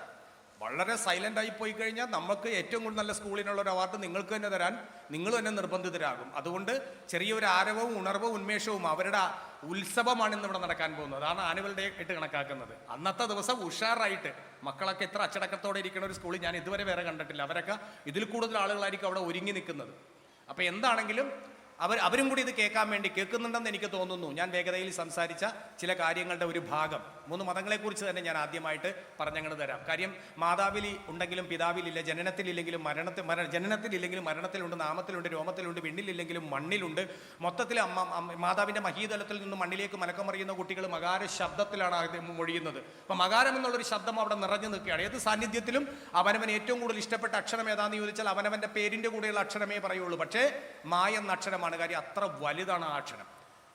വളരെ സൈലന്റ് ആയി പോയി കഴിഞ്ഞാൽ നമുക്ക് ഏറ്റവും കൂടുതൽ നല്ല സ്കൂളിനുള്ള ഒരു അവാർഡ് നിങ്ങൾക്ക് തന്നെ തരാൻ നിങ്ങൾ തന്നെ നിർബന്ധിതരാകും. അതുകൊണ്ട് ചെറിയൊരു ആരവവും ഉണർവും ഉന്മേഷവും അവരുടെ ഉത്സവമാണ് ഇന്ന് ഇവിടെ നടക്കാൻ പോകുന്നത്. അതാണ് ആനുവൽ ഡേ ആയിട്ട് കണക്കാക്കുന്നത്. അന്നത്തെ ദിവസം ഉഷാറായിട്ട് മക്കളൊക്കെ എത്ര അച്ചടക്കത്തോടെ ഇരിക്കുന്ന ഒരു സ്കൂളിൽ ഞാൻ ഇതുവരെ വേറെ കണ്ടിട്ടില്ല. അവരൊക്കെ ഇതിൽ കൂടുതൽ ആളുകളായിരിക്കും അവിടെ ഒരുങ്ങി നിൽക്കുന്നത്. അപ്പം എന്താണെങ്കിലും അവരും കൂടി ഇത് കേൾക്കാൻ വേണ്ടി കേൾക്കുന്നുണ്ടെന്ന് എനിക്ക് തോന്നുന്നു. ഞാൻ വേഗതയിൽ സംസാരിച്ച ചില കാര്യങ്ങളുടെ ഒരു ഭാഗം 3 മതങ്ങളെക്കുറിച്ച് തന്നെ ഞാൻ ആദ്യമായിട്ട് പറഞ്ഞങ്ങോട്ട് തരാം. കാര്യം മാതാവിൽ ഉണ്ടെങ്കിലും പിതാവിലില്ല, ജനനത്തിലില്ലെങ്കിലും ജനനത്തിലില്ലെങ്കിലും മരണത്തിലുണ്ട്, നാമത്തിലുണ്ട്, രോമത്തിലുണ്ട്, വിണ്ണിലില്ലെങ്കിലും മണ്ണിലുണ്ട്. മൊത്തത്തിൽ മാതാവിൻ്റെ മഹീതലത്തിൽ നിന്ന് മണ്ണിലേക്ക് മലക്കമറിയുന്ന കുട്ടികൾ മകാര ശബ്ദത്തിലാണ് മൊഴിയുന്നത്. അപ്പം മകാരം എന്നുള്ളൊരു ശബ്ദം അവിടെ നിറഞ്ഞു നിൽക്കുകയാണ്. ഏത് സാന്നിധ്യത്തിലും അവനവൻ ഏറ്റവും കൂടുതൽ ഇഷ്ടപ്പെട്ട അക്ഷരം ഏതാണെന്ന് ചോദിച്ചാൽ അവനവൻ്റെ പേരിൻ്റെ കൂടെയുള്ള അക്ഷരമേ പറയുള്ളൂ. പക്ഷേ മായ എന്ന അക്ഷരമാണ്. കാര്യം അത്ര വലുതാണ് ആ അക്ഷരം.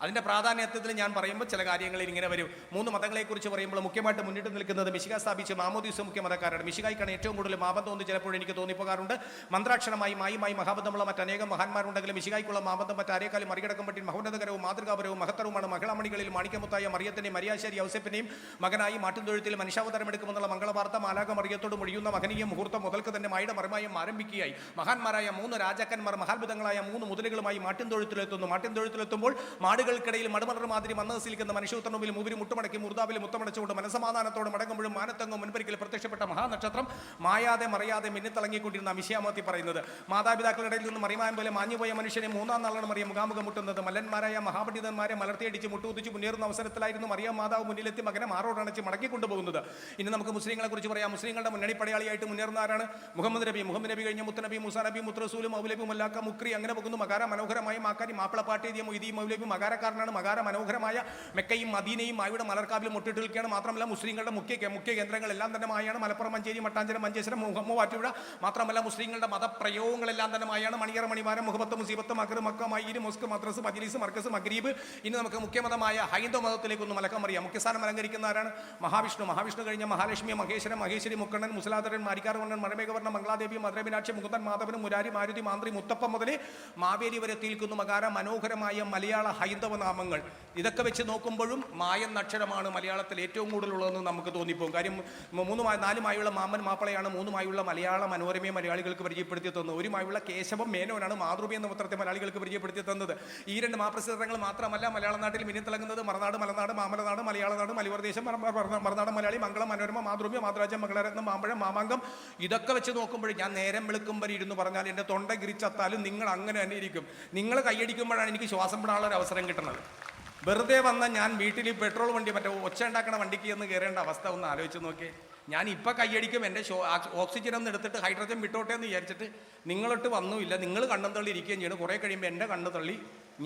അതിൻ്റെ പ്രാധാന്യത്തിൽ ഞാൻ പറയുമ്പോൾ ചില കാര്യങ്ങളിൽ ഇങ്ങനെ വരും. 3 മതങ്ങളെക്കുറിച്ച് പറയുമ്പോൾ മുഖ്യമായിട്ട് മുന്നിട്ട് നിൽക്കുന്നത് മിശിക സ്ഥാപിച്ച് മാമോദീസ മുഖ്യ മതക്കാരാണ്. മിശികായിക്കാണ് ഏറ്റവും കൂടുതൽ മാപം തോന്നി ചിലപ്പോൾ എനിക്ക് തോന്നിപ്പോകാറുണ്ട്. മന്ത്രാക്ഷരമായി മായുമായി മഹാബന്ധമുള്ള മറ്റനേകം മഹാന്മാരുണ്ടെങ്കിലും മിശികായ്ക്കുള്ള മാബന്ധം മറ്റാരേക്കാളും മറികടക്കാൻ പറ്റി മഹോന്നതകരവും മാതൃകാപരവും മഹത്തരവുമാണ്. മഹിളാമണികളിൽ മാണിക്യമുത്തായ മറിയത്തിനെയും മരിയാശ്ശേരി ഔസപ്പിനെയും മകനായി മാട്ടുംതൊഴുത്തിൽ മനുഷ്യാവതാരമെടുക്കുമെന്നുള്ള മംഗളവാർത്ത മാലാക മറിയത്തോട് മൊഴിയുന്ന മഹനീയ മുഹൂർത്തം മുതൽക്ക് തന്നെ മായുടെ മറിമായം ആരംഭിക്കുകയായി. മഹാന്മാരായ 3 രാജാക്കന്മാർ മഹാത്ഭുതങ്ങളായ 3 മുതലുകളുമായി മാട്ടിൻതൊഴുത്തിലെത്തുന്നു. മാട്ടിൻതൊഴുത്തിലെത്തുമ്പോൾ മാടുകൾ ആടുകൾക്കിടയിൽ മടുമലർ മാതിരി മന്നസിലിക്കുന്ന മനുഷ്യത്വ മുമ്പിൽ മൂവിരി മുട്ടുമടക്കി മുർദാവിൽ മുത്തമടച്ചുകൊണ്ട് മനസമാധാനത്തോടെ മടങ്ങുമ്പോഴും മാനത്തങ്ങും മുൻപരിക്കൽ പ്രത്യക്ഷപ്പെട്ട മഹാനക്ഷത്രം മായാതെ മറിയാതെ മിന്നിത്തിളങ്ങിക്കൊണ്ടിരുന്ന അമിഷ്യാമത്തി പറയുന്നത്. മാതാപിതാക്കളുടെ ഇടയിൽ നിന്ന് മറിമാൻ പോലെ മാഞ്ഞുപോയ മനുഷ്യനെ മൂന്നാം നാളാണ് മറിയ മുഖാമുഖം മുട്ടുന്നത്. മല്ലന്മാരായ മഹാപണ്ഡിതന്മാരെ മലർത്തിയടിച്ച് മുട്ടുകുതിച്ച് മുന്നേറുന്ന അവസരത്തിലായിരുന്നു മറിയ മാതാവ് മുന്നിലെത്തി മകനെ മാറോടണച്ച് മടക്കിക്കൊണ്ടുപോകുന്നത്. ഇനി നമുക്ക് മുസ്ലിങ്ങളെ കുറിച്ച് പറയാം. മുസ്ലിങ്ങളുടെ മുന്നണി പടയാളിയായിട്ട് മുന്നേറുന്ന ആരാണ്? മുഹമ്മദ് നബി കഴിഞ്ഞ മുത്തനബി, മൂസാ നബി, മുത്രസൂലും, മൗലബി, മുല്ലാക്ക, മുക്രി, അങ്ങനെ പോകുന്നു. മകാര മനോഹരമായി മാക്കാരി മാപ്പിളപ്പാട്ടിയ മൊയ്തി മൗലബി മകാരക്കാരനാണ്. മകാര മനോഹരമായ മെക്കയും മദീനയും ആയുടെ മലർക്കാവിലും മുട്ടിട്ട് നിൽക്കുകയാണ്. മാത്രമല്ല മുസ്ലിങ്ങളുടെ മുഖ്യ കേന്ദ്രങ്ങളെല്ലാം തന്നെ മായാണ്. മലപ്പുറം, മഞ്ചേരി, മട്ടാഞ്ചേരി, മഞ്ചേശ്വരം, മൂവാറ്റുപുഴ. മാത്രമല്ല മുസ്ലിങ്ങളുടെ മതപ്രയോഗങ്ങളെല്ലാം തന്നെ മായാണ്. മണിയറ, മണിവാരം, മുഹബത്ത്, മുസീബത്ത്, മക്കർ, മക്ക, മയ്യിരി, മോസ്ക്, മദ്രസ്, മജ്ലിസ്, മർക്കസ്, മഗ്രീബ്. ഇനി നമുക്ക് മുഖ്യമതമായ ഹൈന്ദവ മതത്തിലേക്കൊന്ന് മലക്കം അറിയാം. മുഖ്യസ്ഥാനം അലങ്കരിക്കുന്ന ആരാണ്? മഹാവിഷ്ണു കഴിഞ്ഞ മഹാലക്ഷ്മി, മഹേശ്വരൻ, മഹേശ്വരി, മുക്കണ്ണൻ, മുസലാധരൻ, മാരിക്കാർവണ്ണൻ, മരമേഘവർണ്ണൻ, മംഗളാദേവി, മധുര മീനാക്ഷി, മുകുന്ദൻ, മാധവനും, മുരാരി, മാരുതി, മാന്ത്രി, മുത്തപ്പ മുതൽ മാവേലി വരെ തീൽക്കുന്ന മകാര മനോഹരമായ മലയാള ഹൈന്ദവ നാമങ്ങൾ. ഇതൊക്കെ വെച്ച് നോക്കുമ്പോഴും മായൻ അക്ഷരമാണ് മലയാളത്തിൽ ഏറ്റവും കൂടുതലുള്ളതെന്ന് നമുക്ക് തോന്നിപ്പോകും. കാര്യം 4 മാമൻ മാപ്പിളയാണ് 3 മലയാള മനോരമയെ മലയാളികൾക്ക് പരിചയപ്പെടുത്തി തന്നത്. 1 കേശവം മേനോനാണ് മാതൃഭൂമി എന്ന പത്രത്തെ മലയാളികൾക്ക് പരിചയപ്പെടുത്തി തന്നത്. ഈ 2 മാപ്രസിദ്ധങ്ങൾ മാത്രമല്ല മലയാള നാട്ടിൽ മിന്നിത്തിളങ്ങുന്നത് മറുനാട്, മലനാട്, മാമലനാട്, മലയാളനാട്, മലയോരദേശം, മറുനാട് മലയാളി, മംഗളം, മനോരമ, മാതൃഭൂമി, മാതൃരാജ്യം, മംഗളരത്നം, മാമ്പഴം, മാമാങ്കം. ഇതൊക്കെ വെച്ച് നോക്കുമ്പോൾ ഞാൻ നേരം വെളുക്കും വരെ ഇരുന്ന് പറഞ്ഞാൽ എൻ്റെ തൊണ്ട ഗിരിച്ചത്താലും നിങ്ങൾ അങ്ങനെ തന്നെ ഇരിക്കും. നിങ്ങൾ കൈയടിക്കുമ്പോഴാണ് എനിക്ക് ശ്വാസം വിടാനുള്ള ഒരു അവസരം കിട്ടുന്നത്. വെറുതെ വന്ന ഞാൻ വീട്ടിൽ പെട്രോൾ വണ്ടി മറ്റേ ഒച്ച ഉണ്ടാക്കണ വണ്ടിക്ക് എന്ന് കയറേണ്ട അവസ്ഥ ഒന്ന് ആലോചിച്ച് നോക്കിയേ. ഞാൻ ഇപ്പം കൈയടിക്കും, എൻ്റെ ഓക്സിജൻ ഒന്ന് എടുത്തിട്ട് ഹൈഡ്രജൻ വിട്ടോട്ടെ എന്ന് വിചാരിച്ചിട്ട് നിങ്ങളൊട്ട് വന്നുമില്ല. നിങ്ങൾ കണ്ണും തള്ളി ഇരിക്കുകയും ചെയ്യണം. കുറേ കഴിയുമ്പോൾ എൻ്റെ കണ്ണ് തള്ളി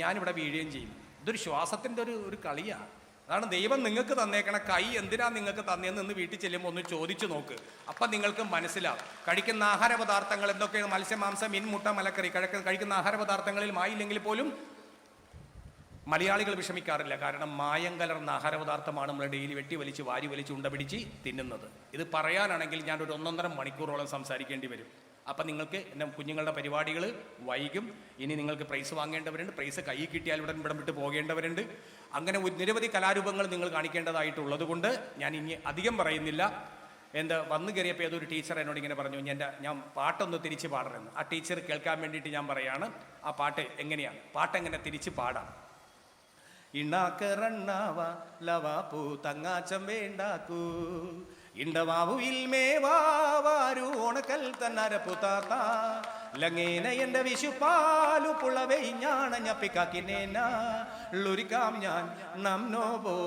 ഞാനിവിടെ വീഴുകയും ചെയ്യും. ഇതൊരു ശ്വാസത്തിൻ്റെ ഒരു കളിയാണ്. അതാണ് ദൈവം നിങ്ങൾക്ക് തന്നേക്കണ കൈ എന്തിനാ നിങ്ങൾക്ക് തന്നേന്ന് ഇന്ന് വീട്ടിൽ ചെല്ലുമ്പോൾ ഒന്ന് ചോദിച്ചു നോക്ക്. അപ്പം നിങ്ങൾക്ക് മനസ്സിലാവും. കഴിക്കുന്ന ആഹാര പദാർത്ഥങ്ങൾ എന്തൊക്കെയാണ്? മത്സ്യം, മാംസം, മീൻ, മുട്ട, മലക്കറി. കഴിക്കുന്ന ആഹാര പദാർത്ഥങ്ങളിൽ മായില്ലെങ്കിൽ പോലും മലയാളികൾ വിഷമിക്കാറില്ല. കാരണം മായം കലർന്ന ആഹാര പദാർത്ഥമാണ് നമ്മൾ ഡെയിലി വെട്ടി വലിച്ച് വാരി വലിച്ച് ഉണ്ട പിടിച്ച് തിന്നുന്നത്. ഇത് പറയാനാണെങ്കിൽ ഞാൻ ഒരു 1.5 മണിക്കൂറോളം സംസാരിക്കേണ്ടി വരും. അപ്പം നിങ്ങൾക്ക് എൻ്റെ കുഞ്ഞുങ്ങളുടെ പരിപാടികൾ വൈകും. ഇനി നിങ്ങൾക്ക് പ്രൈസ് വാങ്ങേണ്ടവരുണ്ട്, പ്രൈസ് കൈ കിട്ടിയാൽ ഇവിടെ വിട്ട് പോകേണ്ടവരുണ്ട്. അങ്ങനെ നിരവധി കലാരൂപങ്ങൾ നിങ്ങൾ കാണിക്കേണ്ടതായിട്ടുള്ളത് കൊണ്ട് ഞാൻ ഇനി അധികം പറയുന്നില്ല. വന്നു കയറിയപ്പോൾ ഏതൊരു ടീച്ചർ എന്നോട് ഇങ്ങനെ പറഞ്ഞു, ഞാൻ പാട്ടൊന്ന് തിരിച്ച് പാടണമെന്ന്. ആ ടീച്ചർ കേൾക്കാൻ വേണ്ടിയിട്ട് ഞാൻ പറയാണ്. ആ പാട്ട് എങ്ങനെയാണ്? പാട്ടെങ്ങനെ തിരിച്ച് പാടാം? ഇണ്ണാക്കറണ്ണാവ ലവാപ്പൂ തങ്ങാച്ചം വേണ്ടാക്കൂ ഇണ്ടവാവു ഇൽമേവാരു ഓണക്കൽ തന്നരപ്പു താത്ത ലങ്ങേന എൻ്റെ വിശുപ്പാലു പുളവെ ഞാണ ഞപ്പിക്കാക്കിനേനാ ഞാൻ നംനോബോ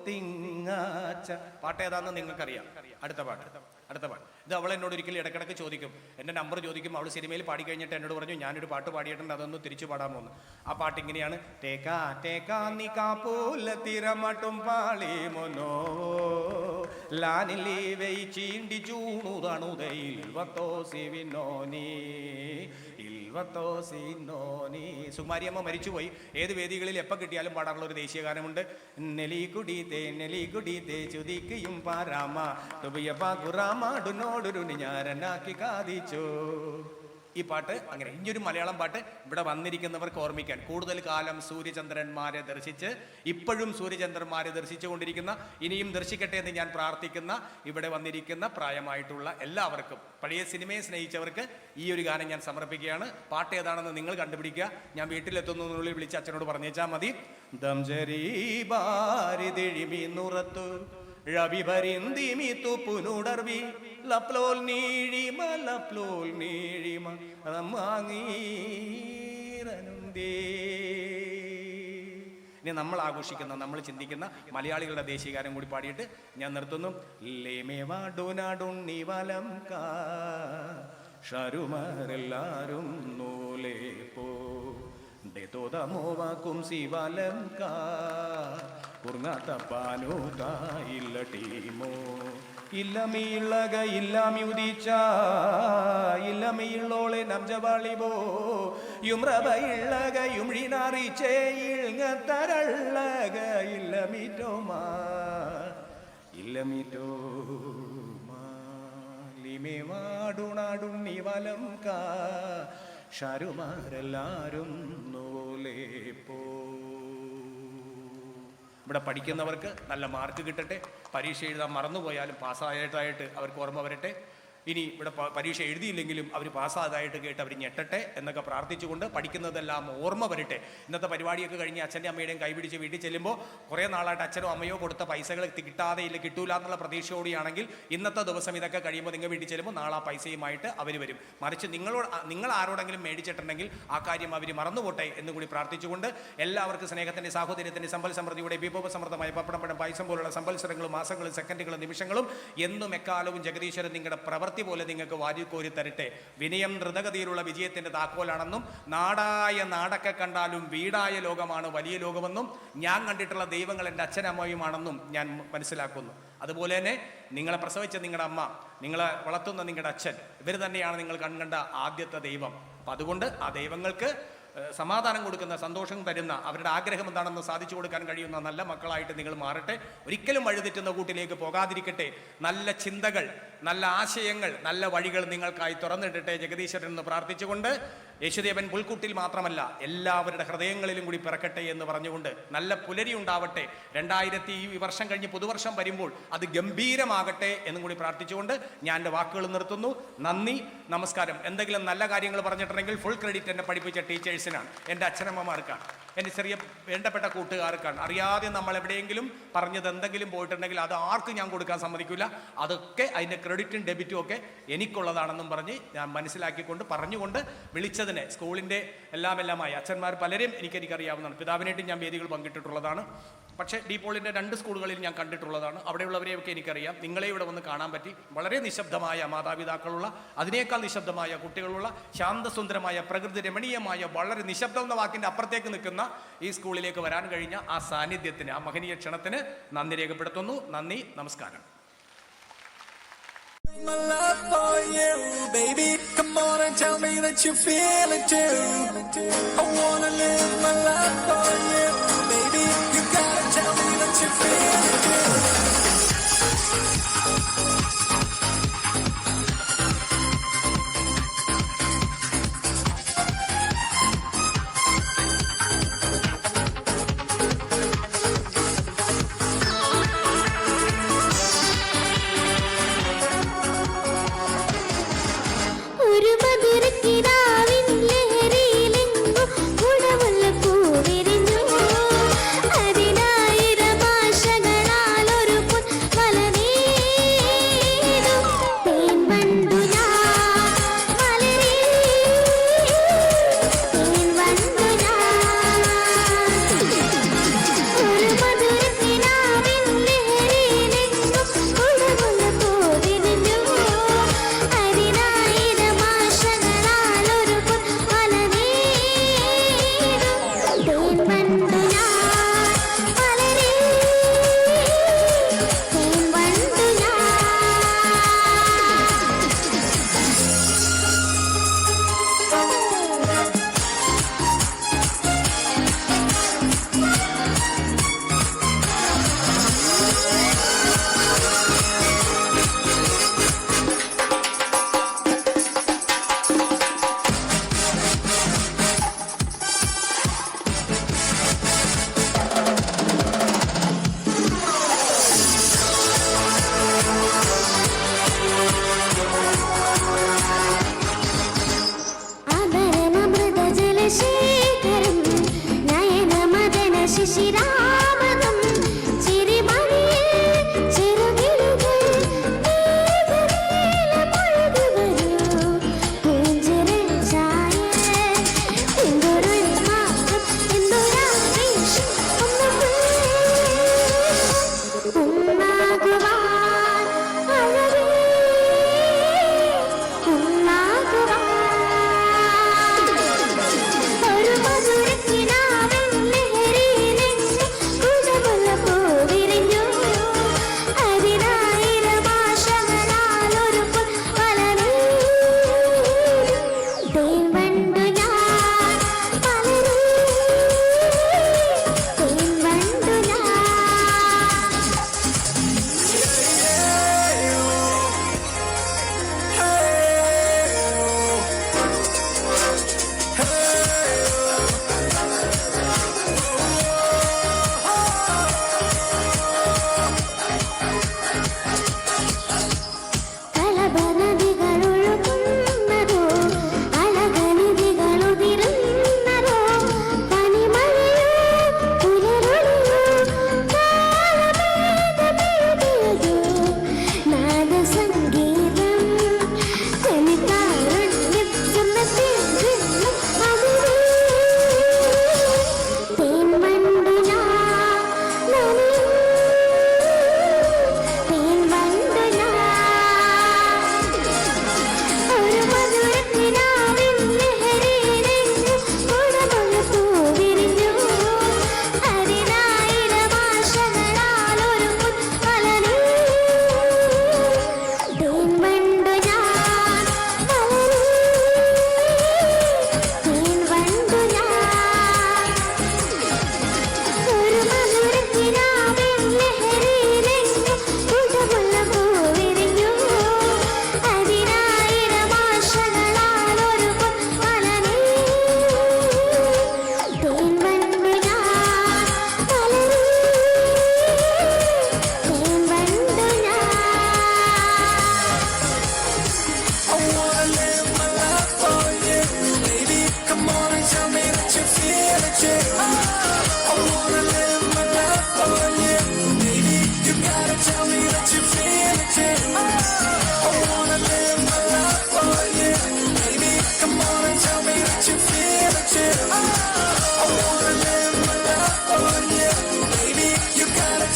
തിങ്ങാച്ച. പാട്ട് ഏതാണെന്ന് നിങ്ങൾക്കറിയാം. അടുത്ത പാട്ട് ഇത് അവൾ എന്നോട് ഒരിക്കലും ഇടക്കിടക്ക് ചോദിക്കും, എൻ്റെ നമ്പർ ചോദിക്കും. അവൾ സിനിമയിൽ പാടിക്കഴിഞ്ഞിട്ട് എന്നോട് പറഞ്ഞു ഞാനൊരു പാട്ട് പാടിയിട്ടുണ്ട്, അതൊന്ന് തിരിച്ചു പാടാമോ എന്ന്. ആ പാട്ട് ഇങ്ങനെയാണ്. ടേക്കാ ടേക്കാ നീ കാപ്പൂല തിരമട്ടും പാളി മോനോ ലാനിലി വെയ് ചീണ്ടി ചൂണുതണുതയിൽ വത്തോസി വിനോനി സുകുമാരിയമ്മ മരിച്ചുപോയി. ഏത് വേദികളിൽ എപ്പോൾ കിട്ടിയാലും പാടാറുള്ള ഒരു ദേശീയ ഗാനമുണ്ട്. നെലി കുടീത്തെ ചുതിക്കയും പാരാമ തുബിയ പാകുറാമാടുനോടൊരു ഞാരനാക്കി കാതിച്ചോ. ഈ പാട്ട് അങ്ങനെ. ഇനിയൊരു മലയാളം പാട്ട് ഇവിടെ വന്നിരിക്കുന്നവർക്ക് ഓർമ്മിക്കാൻ. കൂടുതൽ കാലം സൂര്യചന്ദ്രന്മാരെ ദർശിച്ച് ഇപ്പോഴും സൂര്യചന്ദ്രന്മാരെ ദർശിച്ചുകൊണ്ടിരിക്കുന്ന, ഇനിയും ദർശിക്കട്ടെ എന്ന് ഞാൻ പ്രാർത്ഥിക്കുന്ന ഇവിടെ വന്നിരിക്കുന്ന പ്രായമായിട്ടുള്ള എല്ലാവർക്കും, പഴയ സിനിമയെ സ്നേഹിച്ചവർക്ക് ഈ ഒരു ഗാനം ഞാൻ സമർപ്പിക്കുകയാണ്. പാട്ട് ഏതാണെന്ന് നിങ്ങൾ കണ്ടുപിടിക്കുക. ഞാൻ വീട്ടിലെത്തുന്നതിനുള്ളിൽ വിളിച്ച് അച്ഛനോട് പറഞ്ഞേച്ചാൽ മതി. രവി ഭരിന്തിമി തുപ്പുനുടർവി ലപ്ലോൽ നീഴിമ മാങ്ങീരനുണ്ടേ. ഇനി നമ്മൾ ആഘോഷിക്കുന്ന, നമ്മൾ ചിന്തിക്കുന്ന മലയാളികളുടെ ദേശീയഗാനം കൂടി പാടിയിട്ട് ഞാൻ നിർത്തുന്നു. ലേമേവാടുനാടുണ്ണി വലം കാരുമാരെല്ലാരും നൂലേ പോ തോതമോവാക്കും ശിവലം കാ കുർങ്ങാത്തപ്പാനൂത ഇല്ല ടീമോ ഇല്ലമിയുള്ളക ഇല്ലാമിയുദിച്ച ഇല്ലമിയുള്ളോളെ നംജവാളിബോ യുമ്രബയുള്ളക യുംഴിനാറിച്ചേ ഇൽങ്ങത്തരള്ളക ഇല്ലമിറ്റോമാ ലിമേവാടുനാടുണ്ണി വലം കാ ഷാരുമാരെല്ലാരും നൂലേ പോ. ഇവിടെ പഠിക്കുന്നവർക്ക് നല്ല മാർക്ക് കിട്ടട്ടെ. പരീക്ഷ എഴുതാൻ മറന്നുപോയാലും പാസ്സായിട്ടായിട്ട് അവർക്ക് ഓർമ്മ വരട്ടെ. ഇനി ഇവിടെ പരീക്ഷ എഴുതിയില്ലെങ്കിലും അവർ പാസ്സായതായിട്ട് കേട്ട് അവർ ഞെട്ടട്ടെ എന്നൊക്കെ പ്രാർത്ഥിച്ചുകൊണ്ട് പഠിക്കുന്നതെല്ലാം ഓർമ്മ വരട്ടെ. ഇന്നത്തെ പരിപാടിയൊക്കെ കഴിഞ്ഞ് അച്ഛൻ്റെ അമ്മയുടെയും കൈപിടിച്ച് വീട്ടിൽ ചെല്ലുമ്പോൾ കുറേ നാളായിട്ട് അച്ഛനോ അമ്മയോ കൊടുത്ത പൈസകൾ കിട്ടാതെ ഇല്ല കിട്ടൂല എന്നുള്ള പ്രതീക്ഷയോടെയാണെങ്കിൽ ഇന്നത്തെ ദിവസം ഇതൊക്കെ കഴിയുമ്പോൾ നിങ്ങൾ വീട്ടിൽ ചെല്ലുമ്പോൾ നാളെ ആ പൈസയുമായിട്ട് അവർ വരും. മറിച്ച് നിങ്ങൾ ആരോടെങ്കിലും മേടിച്ചിട്ടുണ്ടെങ്കിൽ ആ കാര്യം അവർ മറന്നുപോട്ടെ എന്ന് കൂടി പ്രാർത്ഥിച്ചുകൊണ്ട് എല്ലാവർക്കും സ്നേഹത്തിൻ്റെ സാഹോദര്യത്തിൻ്റെ സമ്പൽ സമൃദ്ധിയുടെ വിഭവസമൃദ്ധമായ പപ്പടം പഴം പായസം പോലുള്ള സംവത്സരങ്ങളും മാസങ്ങളും സെക്കൻഡുകളും നിമിഷങ്ങളും എന്നും എക്കാലവും ജഗദീശ്വരൻ നിങ്ങളുടെ പ്രവർത്തി പോലെ നിങ്ങൾക്ക് വാരിക്കോരി തരട്ടെ. വിനയം ദ്രുതഗതിയിലുള്ള വിജയത്തിന്റെ താക്കോലാണെന്നും നാടായ നാടൊക്കെ കണ്ടാലും വീടായ ലോകമാണ് വലിയ ലോകമെന്നും ഞാൻ കണ്ടിട്ടുള്ള ദൈവങ്ങൾ എൻ്റെ അച്ഛനമ്മയുമാണെന്നും ഞാൻ മനസ്സിലാക്കുന്നു. അതുപോലെ തന്നെ നിങ്ങളെ പ്രസവിച്ച നിങ്ങളുടെ അമ്മ, നിങ്ങളെ വളർത്തുന്ന നിങ്ങളുടെ അച്ഛൻ, ഇവർ തന്നെയാണ് നിങ്ങൾ കണ്ട ആദ്യത്തെ ദൈവം. അപ്പം അതുകൊണ്ട് ആ ദൈവങ്ങൾക്ക് സമാധാനം കൊടുക്കുന്ന, സന്തോഷം തരുന്ന, അവരുടെ ആഗ്രഹം എന്താണെന്ന് സാധിച്ചു കൊടുക്കാൻ കഴിയുന്ന നല്ല മക്കളായിട്ട് നിങ്ങൾ മാറട്ടെ. ഒരിക്കലും വഴിതെറ്റുന്ന കൂട്ടിലേക്ക് പോകാതിരിക്കട്ടെ. നല്ല ചിന്തകൾ, നല്ല ആശയങ്ങൾ, നല്ല വഴികൾ നിങ്ങൾക്കായി തുറന്നിട്ടട്ടെ ജഗദീശ്വരൻ എന്ന് പ്രാർത്ഥിച്ചുകൊണ്ട് യേശുദേവൻ പുൽക്കുട്ടിൽ മാത്രമല്ല എല്ലാവരുടെ ഹൃദയങ്ങളിലും കൂടി പിറക്കട്ടെ എന്ന് പറഞ്ഞുകൊണ്ട് നല്ല പുലരി ഉണ്ടാവട്ടെ. ഈ വർഷം കഴിഞ്ഞ് പുതുവർഷം വരുമ്പോൾ അത് ഗംഭീരമാകട്ടെ എന്നും കൂടി പ്രാർത്ഥിച്ചുകൊണ്ട് ഞാൻ എൻ്റെ വാക്കുകൾ നിർത്തുന്നു. നന്ദി, നമസ്കാരം. എന്തെങ്കിലും നല്ല കാര്യങ്ങൾ പറഞ്ഞിട്ടുണ്ടെങ്കിൽ ഫുൾ ക്രെഡിറ്റ് എന്നെ പഠിപ്പിച്ച ടീച്ചേഴ്സിനാണ്, എൻ്റെ അച്ഛനമ്മമാർക്കാണ്, എൻ്റെ ചെറിയ വേണ്ടപ്പെട്ട കൂട്ടുകാർക്കാണ്. അറിയാതെ നമ്മൾ എവിടെയെങ്കിലും പറഞ്ഞത് എന്തെങ്കിലും പോയിട്ടുണ്ടെങ്കിൽ അത് ആർക്കും ഞാൻ കൊടുക്കാൻ സമ്മതിക്കില്ല. അതൊക്കെ അതിൻ്റെ ക്രെഡിറ്റും ഡെബിറ്റും ഒക്കെ എനിക്കുള്ളതാണെന്നും പറഞ്ഞ് ഞാൻ മനസ്സിലാക്കിക്കൊണ്ട് പറഞ്ഞുകൊണ്ട് വിളിച്ചതിനെ സ്കൂളിൻ്റെ എല്ലാമായി അച്ഛന്മാർ പലരും എനിക്കറിയാവുന്നതാണ്. പിതാവിനായിട്ടും ഞാൻ വേദികൾ പങ്കിട്ടിട്ടുള്ളതാണ്. പക്ഷേ ഡീപോളിൻ്റെ 2 സ്കൂളുകളിൽ ഞാൻ കണ്ടിട്ടുള്ളതാണ്. അവിടെയുള്ളവരെയൊക്കെ എനിക്കറിയാം. നിങ്ങളെ ഇവിടെ വന്ന് കാണാൻ പറ്റി. വളരെ നിശബ്ദമായ മാതാപിതാക്കളുള്ള, അതിനേക്കാൾ നിശബ്ദമായ കുട്ടികളുള്ള, ശാന്തസുന്ദരമായ, പ്രകൃതി രമണീയമായ, വളരെ നിശബ്ദം എന്ന വാക്കിൻ്റെ അപ്പുറത്തേക്ക് നിൽക്കുന്ന ഈ സ്കൂളിലേക്ക് വരാൻ കഴിഞ്ഞ ആ സാന്നിധ്യത്തിന്, ആ മഹനീയ ക്ഷണത്തിന് നന്ദി രേഖപ്പെടുത്തുന്നു. നന്ദി, നമസ്കാരം. My love for you, baby. Come on and tell me that you feel it too. I wanna live my life for you, baby. You gotta tell me that you feel it too. ഒരു മധുരക്കിനാവിൻ ലഹരിയിലെങ്ങും ഗുണമുള്ള പൂവിരിഞ്ഞു.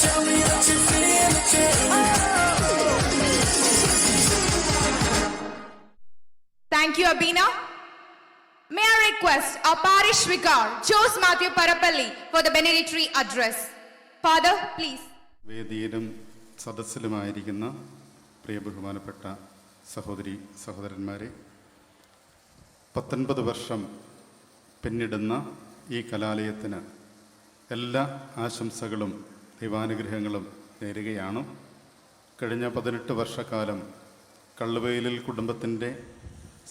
tell me that you feel it too. Thank you, Abina. May I request our parish vicar, Jose Matthew Parapalli, for the benedictory address. Father, please. വേദിയിലും സദസ്സിലുമായിരിക്കുന്ന പ്രിയ ബഹുമാനപ്പെട്ട സഹോദരി സഹോദരന്മാരെ, 19 വർഷം പിന്നിടുന്ന ഈ കലാലയത്തിന് എല്ലാ ആശംസകളും ദൈവാനുഗ്രഹങ്ങളും നേരുകയാണ്. കഴിഞ്ഞ 18 വർഷക്കാലം കള്ളുവെയിലിൽ കുടുംബത്തിൻ്റെ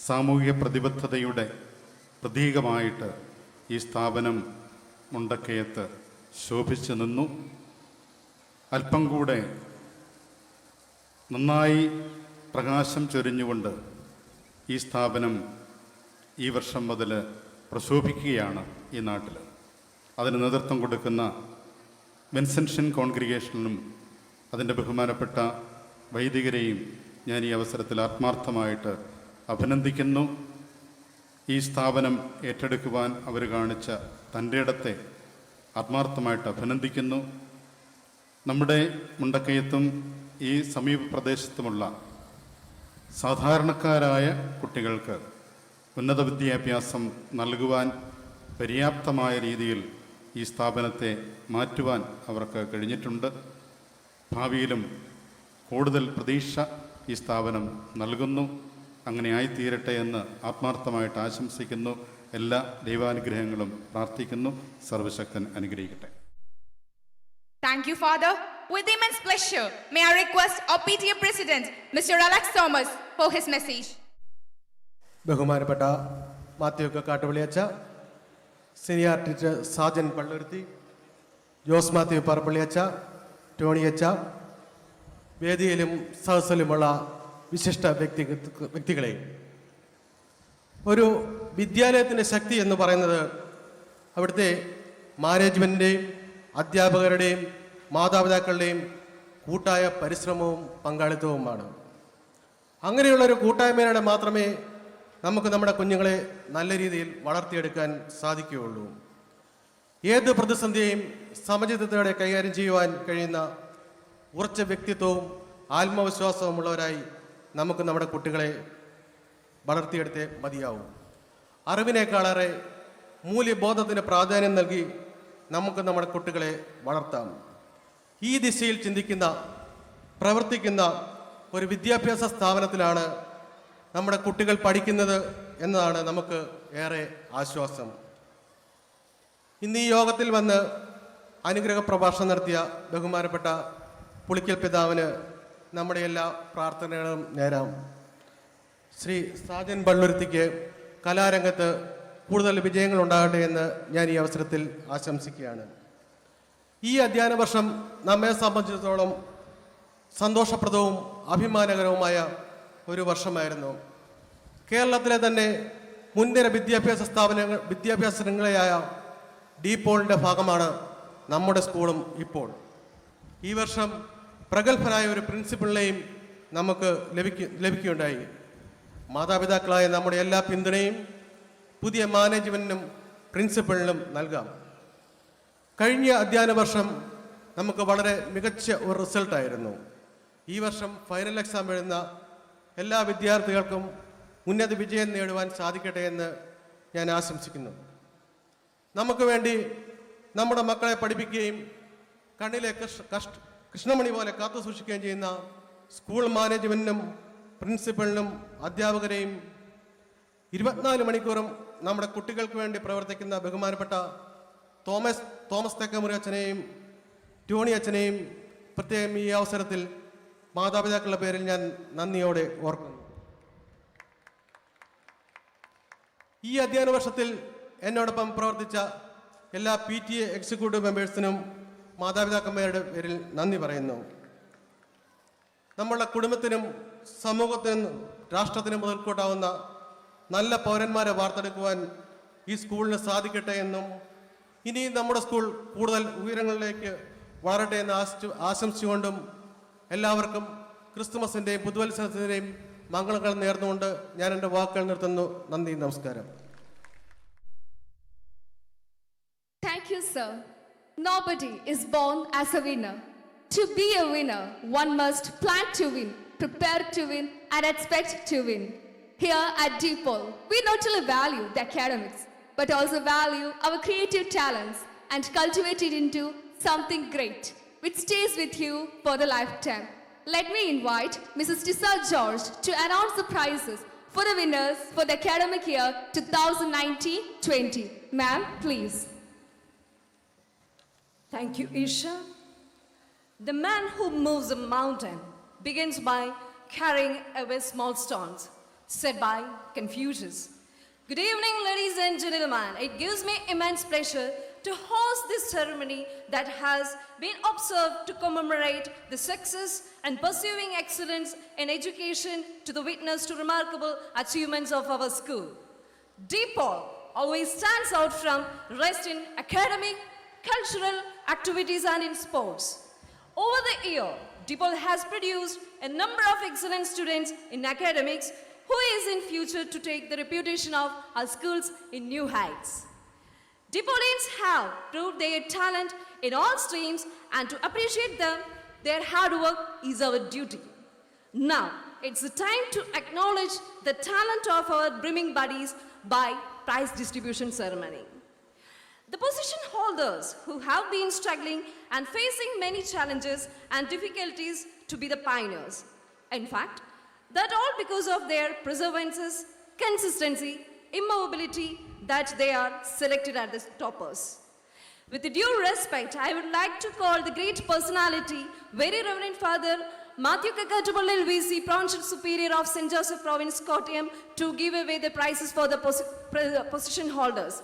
സാമൂഹിക പ്രതിബദ്ധതയുടെ പ്രതീകമായിട്ട് ഈ സ്ഥാപനം മുണ്ടക്കയത്ത് ശോഭിച്ചു നിന്നു. അല്പം കൂടെ നന്നായി പ്രകാശം ചൊരിഞ്ഞുകൊണ്ട് ഈ സ്ഥാപനം ഈ വർഷം മുതൽ പ്രശോഭിക്കുകയാണ് ഈ നാട്ടിൽ. അതിന് നേതൃത്വം കൊടുക്കുന്ന വിൻസെൻഷൻ കോൺഗ്രിഗേഷനും അതിൻ്റെ ബഹുമാനപ്പെട്ട വൈദികരെയും ഞാൻ ഈ അവസരത്തിൽ ആത്മാർത്ഥമായിട്ട് അഭിനന്ദിക്കുന്നു. ഈ സ്ഥാപനം ഏറ്റെടുക്കുവാൻ അവർ കാണിച്ച തൻ്റെ ഇടത്തെ ആത്മാർത്ഥമായിട്ട് അഭിനന്ദിക്കുന്നു. നമ്മുടെ മുണ്ടക്കയത്തും ഈ സമീപ പ്രദേശത്തുമുള്ള സാധാരണക്കാരായ കുട്ടികൾക്ക് ഉന്നത വിദ്യാഭ്യാസം നൽകുവാൻ പര്യാപ്തമായ രീതിയിൽ ഈ സ്ഥാപനത്തെ മാറ്റുവാൻ അവർക്ക് കഴിഞ്ഞിട്ടുണ്ട്. ഭാവിയിലും കൂടുതൽ പ്രതീക്ഷ ഈ സ്ഥാപനം നൽകുന്നു. അങ്ങനെ ആയിത്തീരട്ടെ എന്ന് ആത്മാർത്ഥമായിട്ട് ആശംസിക്കുന്നു. എല്ലാ ദൈവാനുഗ്രഹങ്ങളും പ്രാർത്ഥിക്കുന്നു. സർവശക്തൻ അനുഗ്രഹിക്കട്ടെ. Thank you, Father. With immense pleasure, may I request our PTA President, Mr. Alex Thomas, for his message. ബഹുമാനപ്പെട്ട മാത്യു കാട്ടുപള്ളിയച്ച, സീനിയർ ടീച്ചർ സാജൻ പള്ളുരുത്തി, ജോസ് മാത്യു പറപ്പള്ളിയച്ച, ടോണിയച്ച, വേദിയിലും സദസ്സിലുമുള്ള വിശിഷ്ട വ്യക്തികളെ, ഒരു വിദ്യാലയത്തിൻ്റെ ശക്തി എന്ന് പറയുന്നത് അവിടുത്തെ മാനേജ്മെൻറ്റിൻ്റെയും അധ്യാപകരുടെയും മാതാപിതാക്കളുടെയും കൂട്ടായ പരിശ്രമവും പങ്കാളിത്തവുമാണ്. അങ്ങനെയുള്ളൊരു കൂട്ടായ്മയിലൂടെ മാത്രമേ നമുക്ക് നമ്മുടെ കുഞ്ഞുങ്ങളെ നല്ല രീതിയിൽ വളർത്തിയെടുക്കാൻ സാധിക്കുകയുള്ളൂ. ഏത് പ്രതിസന്ധിയെയും സമചിത്തത്തോടെ കൈകാര്യം ചെയ്യുവാൻ കഴിയുന്ന ഉറച്ച വ്യക്തിത്വവും ആത്മവിശ്വാസവുമുള്ളവരായി നമുക്ക് നമ്മുടെ കുട്ടികളെ വളർത്തിയെടുത്തേ മതിയാവും. അറിവിനേക്കാളേറെ മൂല്യബോധത്തിന് പ്രാധാന്യം നൽകി നമുക്ക് നമ്മുടെ കുട്ടികളെ വളർത്താം. ഈ ദിശയിൽ ചിന്തിക്കുന്ന പ്രവർത്തിക്കുന്ന ഒരു വിദ്യാഭ്യാസ സ്ഥാപനത്തിലാണ് നമ്മുടെ കുട്ടികൾ പഠിക്കുന്നത് എന്നതാണ് നമുക്ക് ഏറെ ആശ്വാസം. ഇന്ന് ഈ യോഗത്തിൽ വന്ന് അനുഗ്രഹ പ്രഭാഷണം നടത്തിയ ബഹുമാനപ്പെട്ട പുളിക്കൽ പിതാവിന് നമ്മുടെ എല്ലാ പ്രാർത്ഥനകളും നേരാം. ശ്രീ സാജൻ പള്ളുരുത്തിക്ക് കലാരംഗത്ത് കൂടുതൽ വിജയങ്ങൾ ഉണ്ടാകട്ടെ എന്ന് ഞാൻ ഈ അവസരത്തിൽ ആശംസിക്കുകയാണ്. ഈ അധ്യയന വർഷം നമ്മെ സംബന്ധിച്ചിടത്തോളം സന്തോഷപ്രദവും അഭിമാനകരവുമായ ഒരു വർഷമായിരുന്നു. കേരളത്തിലെ തന്നെ മുൻനിര വിദ്യാഭ്യാസ ശൃംഖലയായ ഡീപോളിൻ്റെ ഭാഗമാണ് നമ്മുടെ സ്കൂളും ഇപ്പോൾ. ഈ വർഷം പ്രഗത്ഭനായ ഒരു പ്രിൻസിപ്പളിനെയും നമുക്ക് ലഭിക്കുകയുണ്ടായി. മാതാപിതാക്കളായ നമ്മുടെ എല്ലാ പിന്തുണയും പുതിയ മാനേജ്മെൻറ്റിനും പ്രിൻസിപ്പളിനും നൽകാം. കഴിഞ്ഞ അധ്യയന വർഷം നമുക്ക് വളരെ മികച്ച ഒരു റിസൾട്ടായിരുന്നു. ഈ വർഷം ഫൈനൽ എക്സാം എഴുതുന്ന എല്ലാ വിദ്യാർത്ഥികൾക്കും ഉന്നത വിജയം നേടുവാൻ സാധിക്കട്ടെ എന്ന് ഞാൻ ആശംസിക്കുന്നു. നമുക്ക് വേണ്ടി നമ്മുടെ മക്കളെ പഠിപ്പിക്കുകയും കണ്ണിലെ കൃഷ്ണമണി പോലെ കാത്തു സൂക്ഷിക്കുകയും ചെയ്യുന്ന സ്കൂൾ മാനേജ്മെൻറ്റിനും പ്രിൻസിപ്പളിനും അധ്യാപകരെയും 24 മണിക്കൂറും നമ്മുടെ കുട്ടികൾക്ക് വേണ്ടി പ്രവർത്തിക്കുന്ന ബഹുമാനപ്പെട്ട തോമസ് തെക്കമുറി അച്ഛനെയും ടോണി അച്ഛനെയും പ്രത്യേകം ഈ അവസരത്തിൽ മാതാപിതാക്കളുടെ പേരിൽ ഞാൻ നന്ദിയോടെ ഓർക്കുന്നു. ഈ അധ്യയന വർഷത്തിൽ എന്നോടൊപ്പം പ്രവർത്തിച്ച എല്ലാ PTA എക്സിക്യൂട്ടീവ് മെമ്പേഴ്സിനും മാതാപിതാക്കന്മാരുടെ പേരിൽ നന്ദി പറയുന്നു. നമ്മളുടെ കുടുംബത്തിനും സമൂഹത്തിനും രാഷ്ട്രത്തിനും മുതൽക്കൂട്ടാവുന്ന നല്ല പൗരന്മാരെ വാർത്തെടുക്കുവാൻ ഈ സ്കൂളിന് സാധിക്കട്ടെ എന്നും ഇനി നമ്മുടെ സ്കൂൾ കൂടുതൽ ഉയരങ്ങളിലേക്ക് വളരട്ടെ എന്ന് ആശംസിച്ചുകൊണ്ടും എല്ലാവർക്കും ക്രിസ്തുമസിൻ്റെയും പുതുവത്സരത്തിൻ്റെയും മംഗളങ്ങൾ നേർന്നുകൊണ്ട് ഞാൻ എൻ്റെ വാക്കുകൾ നിർത്തുന്നു. നന്ദി, നമസ്കാരം. Thank you, sir. Nobody is born as a winner. To be a winner, one must plan to win, prepare to win, and expect to win. Here at DPOL, we not only value the academics, but also value our creative talents and cultivate it into something great, which stays with you for the lifetime. Let me invite Mrs. Tissa George to announce the prizes for the winners for the academic year 2019-20. Ma'am, please. Thank you, Isha. The man who moves a mountain begins by carrying away small stones, said by Confucius. Good evening, ladies and gentlemen. It gives me immense pleasure to host this ceremony that has been observed to commemorate the success and pursuing excellence in education to the witness to remarkable achievements of our school. DPOL always stands out from rest in academic, cultural activities and in sports. Over the year, DPOL has produced a number of excellent students in academics who is in future to take the reputation of our schools in new heights. DPOLians have proved their talent in all streams, and to appreciate them, their hard work is our duty. Now, it's the time to acknowledge the talent of our brimming buddies by prize distribution ceremony. The position holders who have been struggling and facing many challenges and difficulties to be the pioneers. In fact, that all because of their perseverance, consistency, immovability, that they are selected as the toppers. With due respect, I would like to call the great personality, Very Reverend Father Matthew Kakatupallil VC, Provincial Superior of St. Joseph Province, Kottayam, to give away the prizes for the position holders.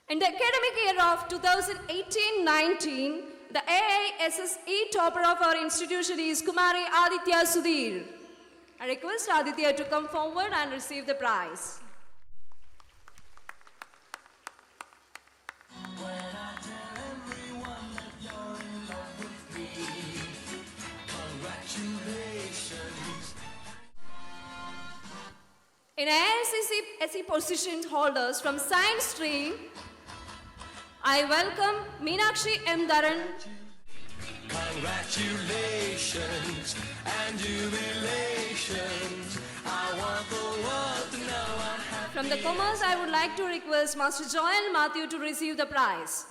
In the academic year of 2018-19, the AISSE topper of our institution is Kumari Aditya Sudhir. I request Aditya to come forward and receive the prize. In AISSE position holders from science stream, I welcome Meenakshi M. Dharan. Congratulations and jubilations. I want the world to know I'm happy. From the commerce, I would like to request Master Joel Matthew to receive the prize.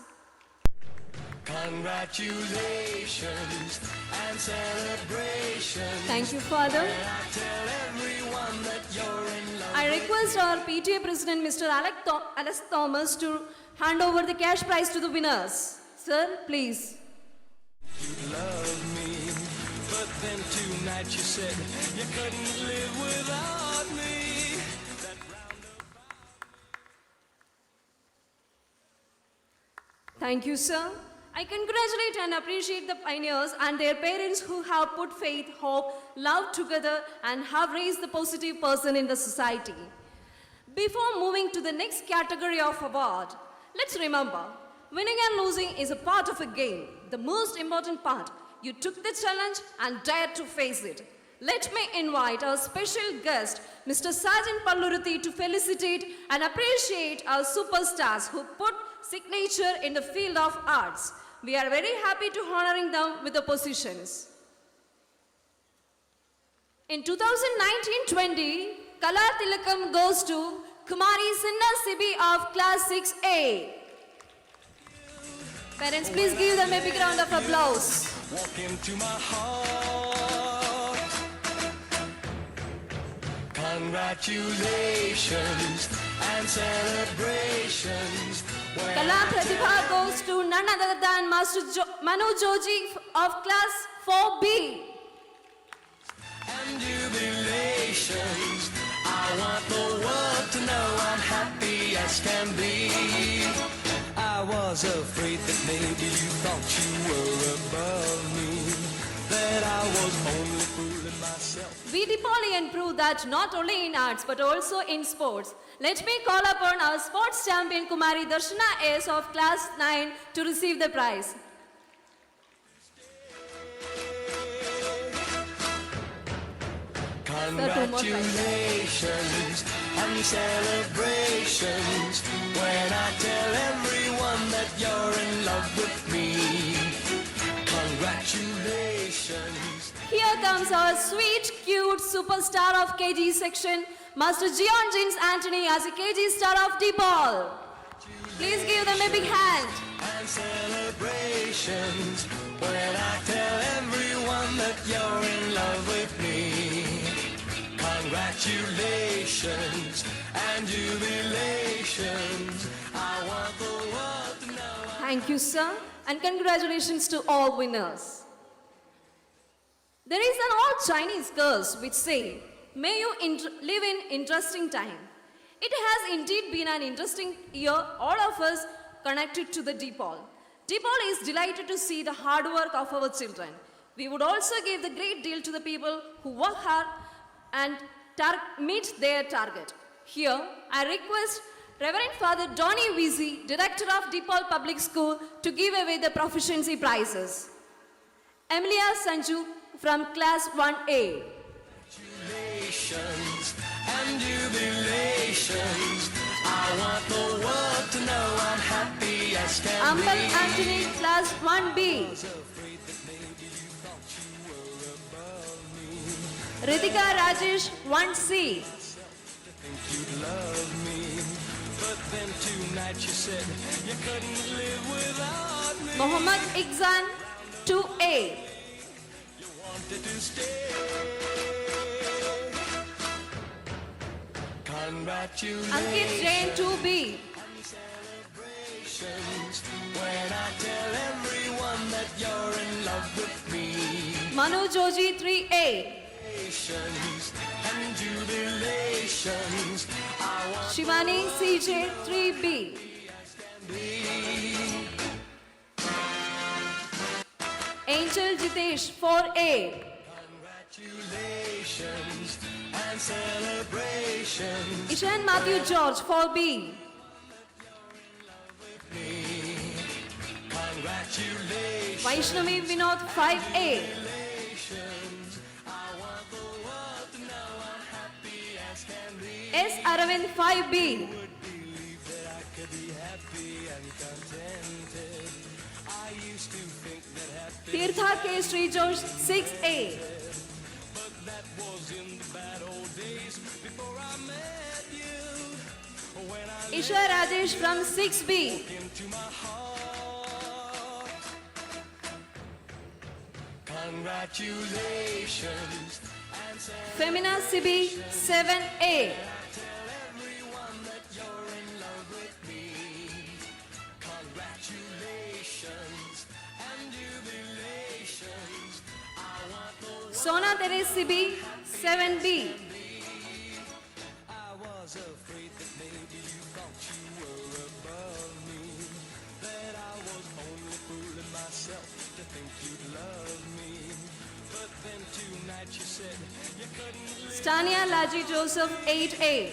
Congratulations and celebrations. Thank you, Father. I tell everyone that you're in love. I request our PTA President, Mr. Alex Thomas, to hand over the cash prize to the winners. Sir, please. You love me, but then tonight you said you couldn't live without me. That Thank you, sir. I congratulate and appreciate the pioneers and their parents who have put faith, hope, love together and have raised the positive person in the society. Before moving to the next category of award, let's remember, winning and losing is a part of a game. The most important part, you took the challenge and dared to face it. Let me invite our special guest, Mr. Sajjan Palluruthi, to felicitate and appreciate our superstars who put signature in the field of arts. We are very happy to honoring them with the positions. In 2019-20, Kala Tilakam goes to Kumari Sinna Sibi of Class 6A. Parents, please give them a big round of applause. walk into my heart. Congratulations and celebrations. Kala Pratibha goes to none other than Master Manu Joji of Class 4B. And jubilations. I want the world to know I'm happy as can be. I was afraid that maybe you thought you were above me, that I was only fooling myself. We Depolian prove that not only in arts but also in sports. Let me call upon our sports champion Kumari Darshana S of Class 9 to receive the prize. Congratulations and celebrations when I tell everyone that you're in love with me. welcomes our sweet, cute superstar of KG section, Master Gion James Anthony as a KG star of D-Ball. Please give them a big hand. And celebrations when I tell everyone that you're in love with me. Congratulations and jubilations. I want the world to know. Thank you, sir, and congratulations to all winners. There is an old Chinese curse which say, may you live in interesting time. It has indeed been an interesting year, all of us connected to the DPOL. DPOL is delighted to see the hard work of our children. We would also give the great deal to the people who work hard and meet their target. Here, I request Reverend Father Donny Weezy, Director of DPOL Public School, to give away the proficiency prizes. Emilia Sanju from Class 1A. Congratulations and jubilations. I want the world to know I'm happy as can Ambal be. Anthony, Class 1B. Ritika Rajesh, 1C. You'd love me, but then tonight you said you couldn't live without me. Mohammad Ikzan, 2A. Wanted to stay. Congratulations Ankit Jain, 2B. when I tell everyone that you're in love with me. Manu Joji, 3A. And jubilations. I want Shivani CJ, 3B. Angel Jitesh, 4A. congratulations and celebrations. Ishan Matthew George, 4B. Congratulations. Vaishnavi Vinod, 5A. S. Aravind, 5B. Tirtha K. Sri Josh, 6A. Isha Rajesh from 6B. Congratulations. Femina Sibi, 7A. Sona Teres Sibi, 7B. Stania Laji Joseph, 8A.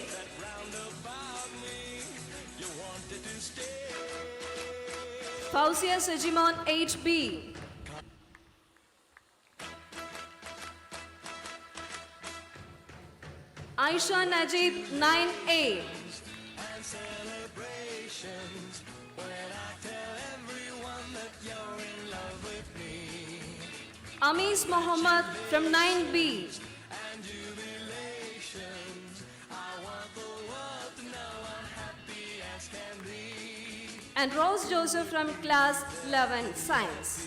Fausia Sajimon, 8B. Aisha Najib, 9A. Amis Mohammed from 9B. And Rose Joseph from class 11 Science.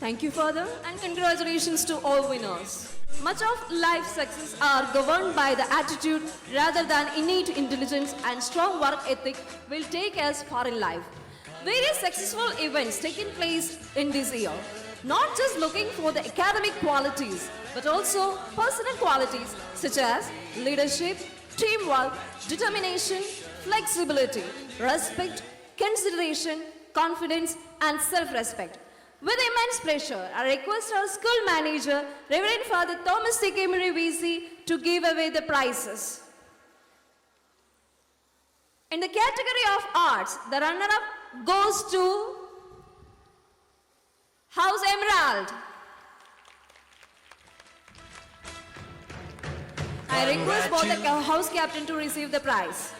Thank you, Father, and congratulations to all winners. Much of life's success are governed by the attitude rather than innate intelligence, and strong work ethic will take us far in life. Various successful events taking place in this year, not just looking for the academic qualities, but also personal qualities such as leadership, teamwork, determination, flexibility, respect, consideration, confidence, and self-respect. With immense pleasure, I request our school manager, Reverend Father Thomas C. Kemery VC, to give away the prizes. In the category of arts, the runner-up goes to House Emerald. I request both the house captain to receive the prize.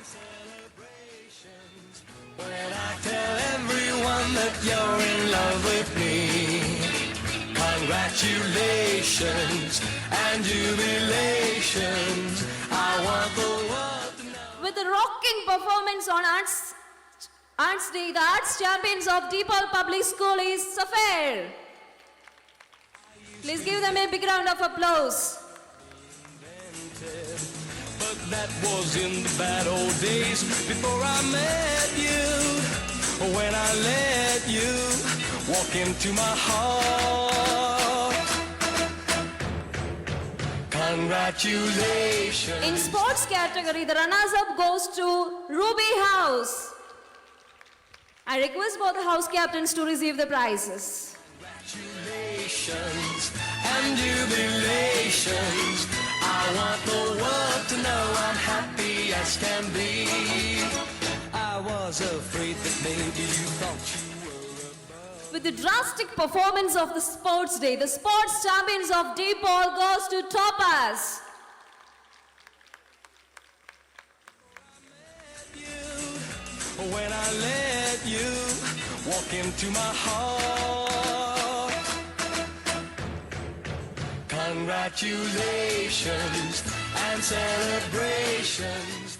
When I tell everyone that you're in love with me, congratulations and jubilations. I want the world to know. With the rocking performance on Arts Day, the Arts Champions of DePaul Public School is Safair. Please give them a big round of applause. But that was in the bad old days before I met you. When I let you walk into my heart. Congratulations. In sports category, the runners-up goes to Ruby House. I request both the house captains to receive the prizes. Congratulations and jubilations. I want the world to know I'm happy as can be. I was afraid that maybe you thought you were above. With the drastic performance of the sports day, the sports champions of DePaul goes to Topaz. When I let you walk into my heart. Congratulations and celebrations.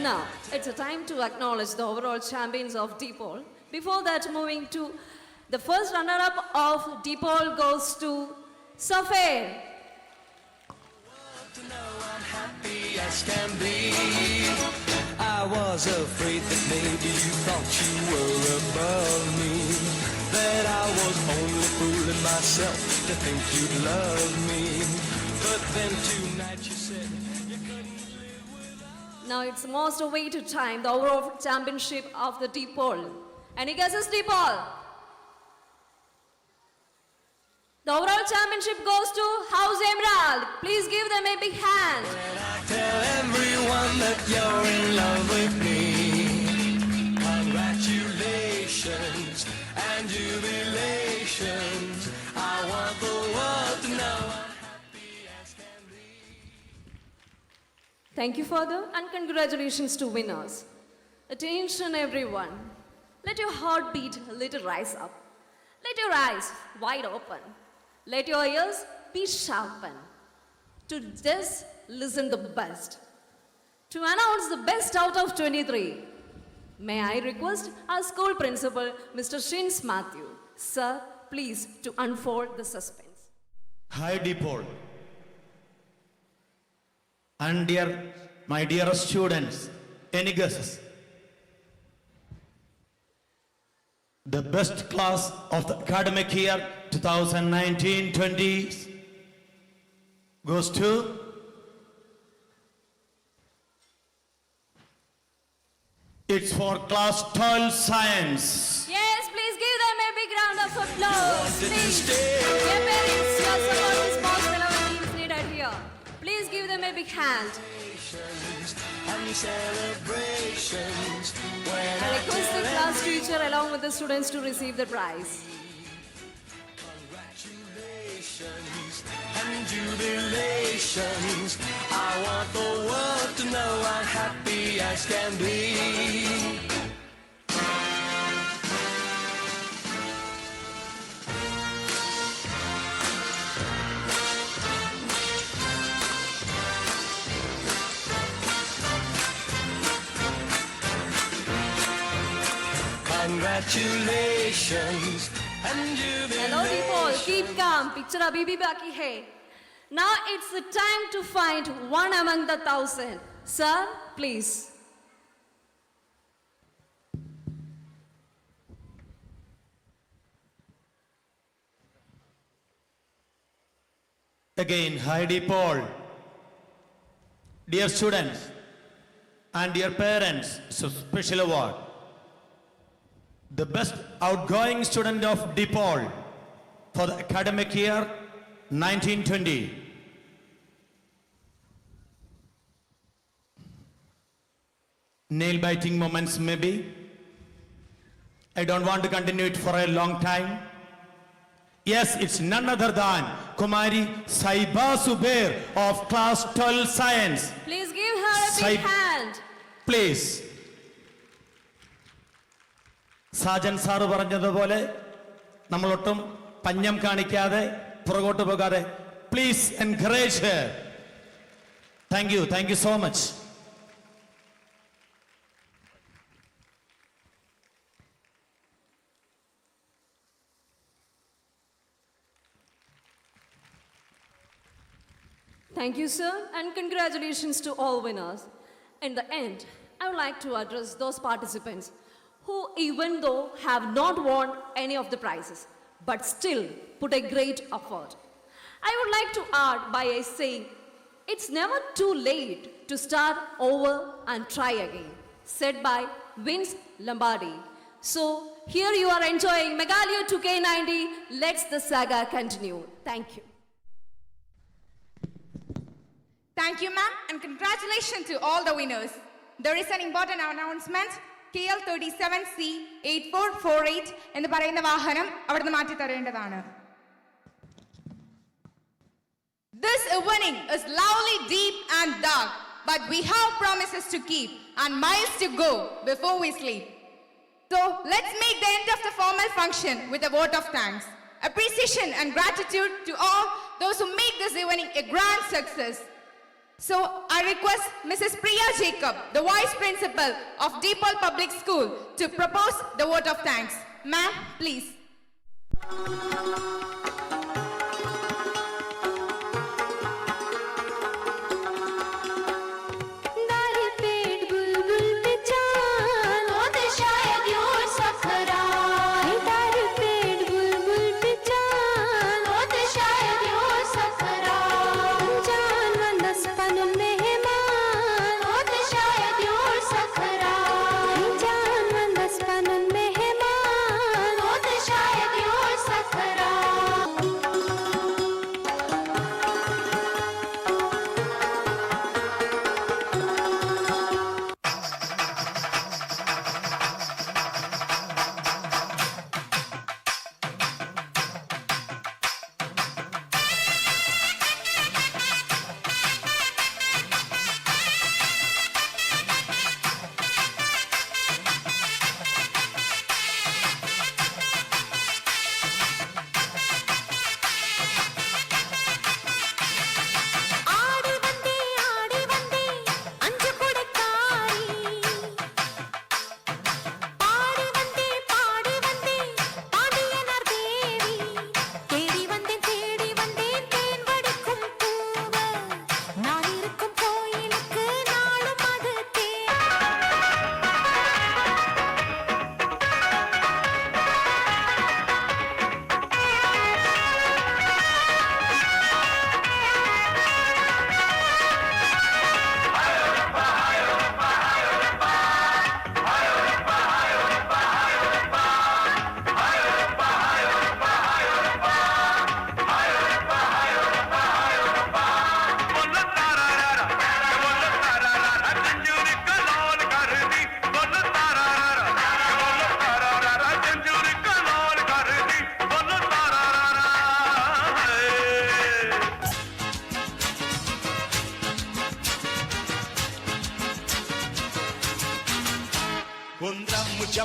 Now, it's a time to acknowledge the overall champions of DePaul. Before that, moving to the first runner-up of DePaul goes to Safair. To know I'm happy as can be. I was afraid that maybe you thought you were above me. That I was only fooling myself to think you'd love me. But then tonight you said you couldn't live without. Now it's most awaited time, the overall championship of the DePaul. Any guesses, DePaul? The overall championship goes to House Emerald. Please give them a big hand. When I tell everyone that you're in love with me, congratulations and jubilations. I want the world to know I'm happy as can be. Thank you, Father, and congratulations to winners. Attention, everyone. Let your heart beat a little rise up. Let your eyes wide open. Let your ears be sharpened. To this, listen the best. To announce the best out of 23, may I request our school principal, Mr. Shins Matthew. Sir, please, to unfold the suspense. Hi, DePaul. And my dear students, any guesses? The best class of the academic year 2019-20 goes to it's for class 12 science. Yes, please give them a big round of applause. Please. stay. Dear parents, your support is most relevant teams needed here. Please give them a big hand. And celebrations. When I request the class teacher along with the students to receive the prize. congratulations and jubilations. I want the world to know I'm happy as can be. Congratulations and Hello, people. Keep calm. Picture abhi bhi baki hai. Now it's the time to find one among the 1,000. Sir, please. Again, hi DePaul. Dear students and dear parents, it's a special award. The best outgoing student of DePaul for the academic year 1920. Nail-biting moments maybe. I don't want to continue it for a long time. Yes, it's none other than Kumari Saiba Subair of class 12 science. Please give her a big hand. Please. Sajan sir പറഞ്ഞതുപോലെ നമ്മളൊട്ടും പഞ്ഞം കാണിക്കാതെ പുറകോട്ട് പോകാതെ please encourage. Thank you so much. Thank you, sir, and congratulations to all winners. In the end, I would like to address those participants who, even though have not won any of the prizes, but still put a great effort. I would like to add by saying, it's never too late to start over and try again, said by Vince Lombardi. So, here you are enjoying Megalio 2K90. Let's the saga continue. Thank you. Thank you, ma'am, and congratulations to all the winners. There is an important announcement. KL37C 8448 എന്ന് പറയുന്ന വാഹനം അവിടുന്ന് മാറ്റി തരേണ്ടതാണ്. This evening is lovely, deep and dark, but we have promises to keep and miles to go before we sleep. So let's make the end of the formal function with a vote of thanks, appreciation and gratitude to all those who make this evening a grand success. So I request Mrs. Priya Jacob, the Vice Principal of DePaul Public School, to propose the vote of thanks. Ma'am, please.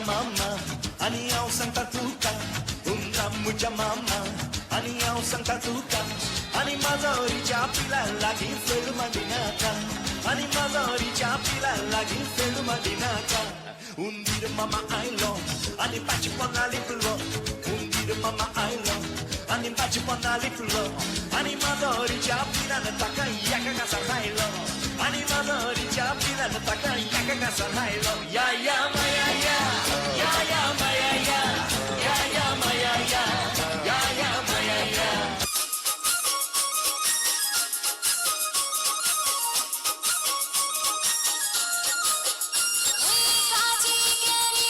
Mama, aniyaw sang tatuka. Undramuja mama, aniyaw sang tatuka. Ani mazori chapila lagi felu madinaka. Ani mazori chapila lagi felu madinaka. Undir mama I love, ani pachi pona liplo. Undir mama I love, ani pachi pona liplo. Ani mazori chapila nataka yaka kasa hailo. Ani mazori chapila nataka yaka kasa hailo. Ya ya maya ya, ya ya maya ya, ya ya maya ya, ya ya maya ya. काची केरी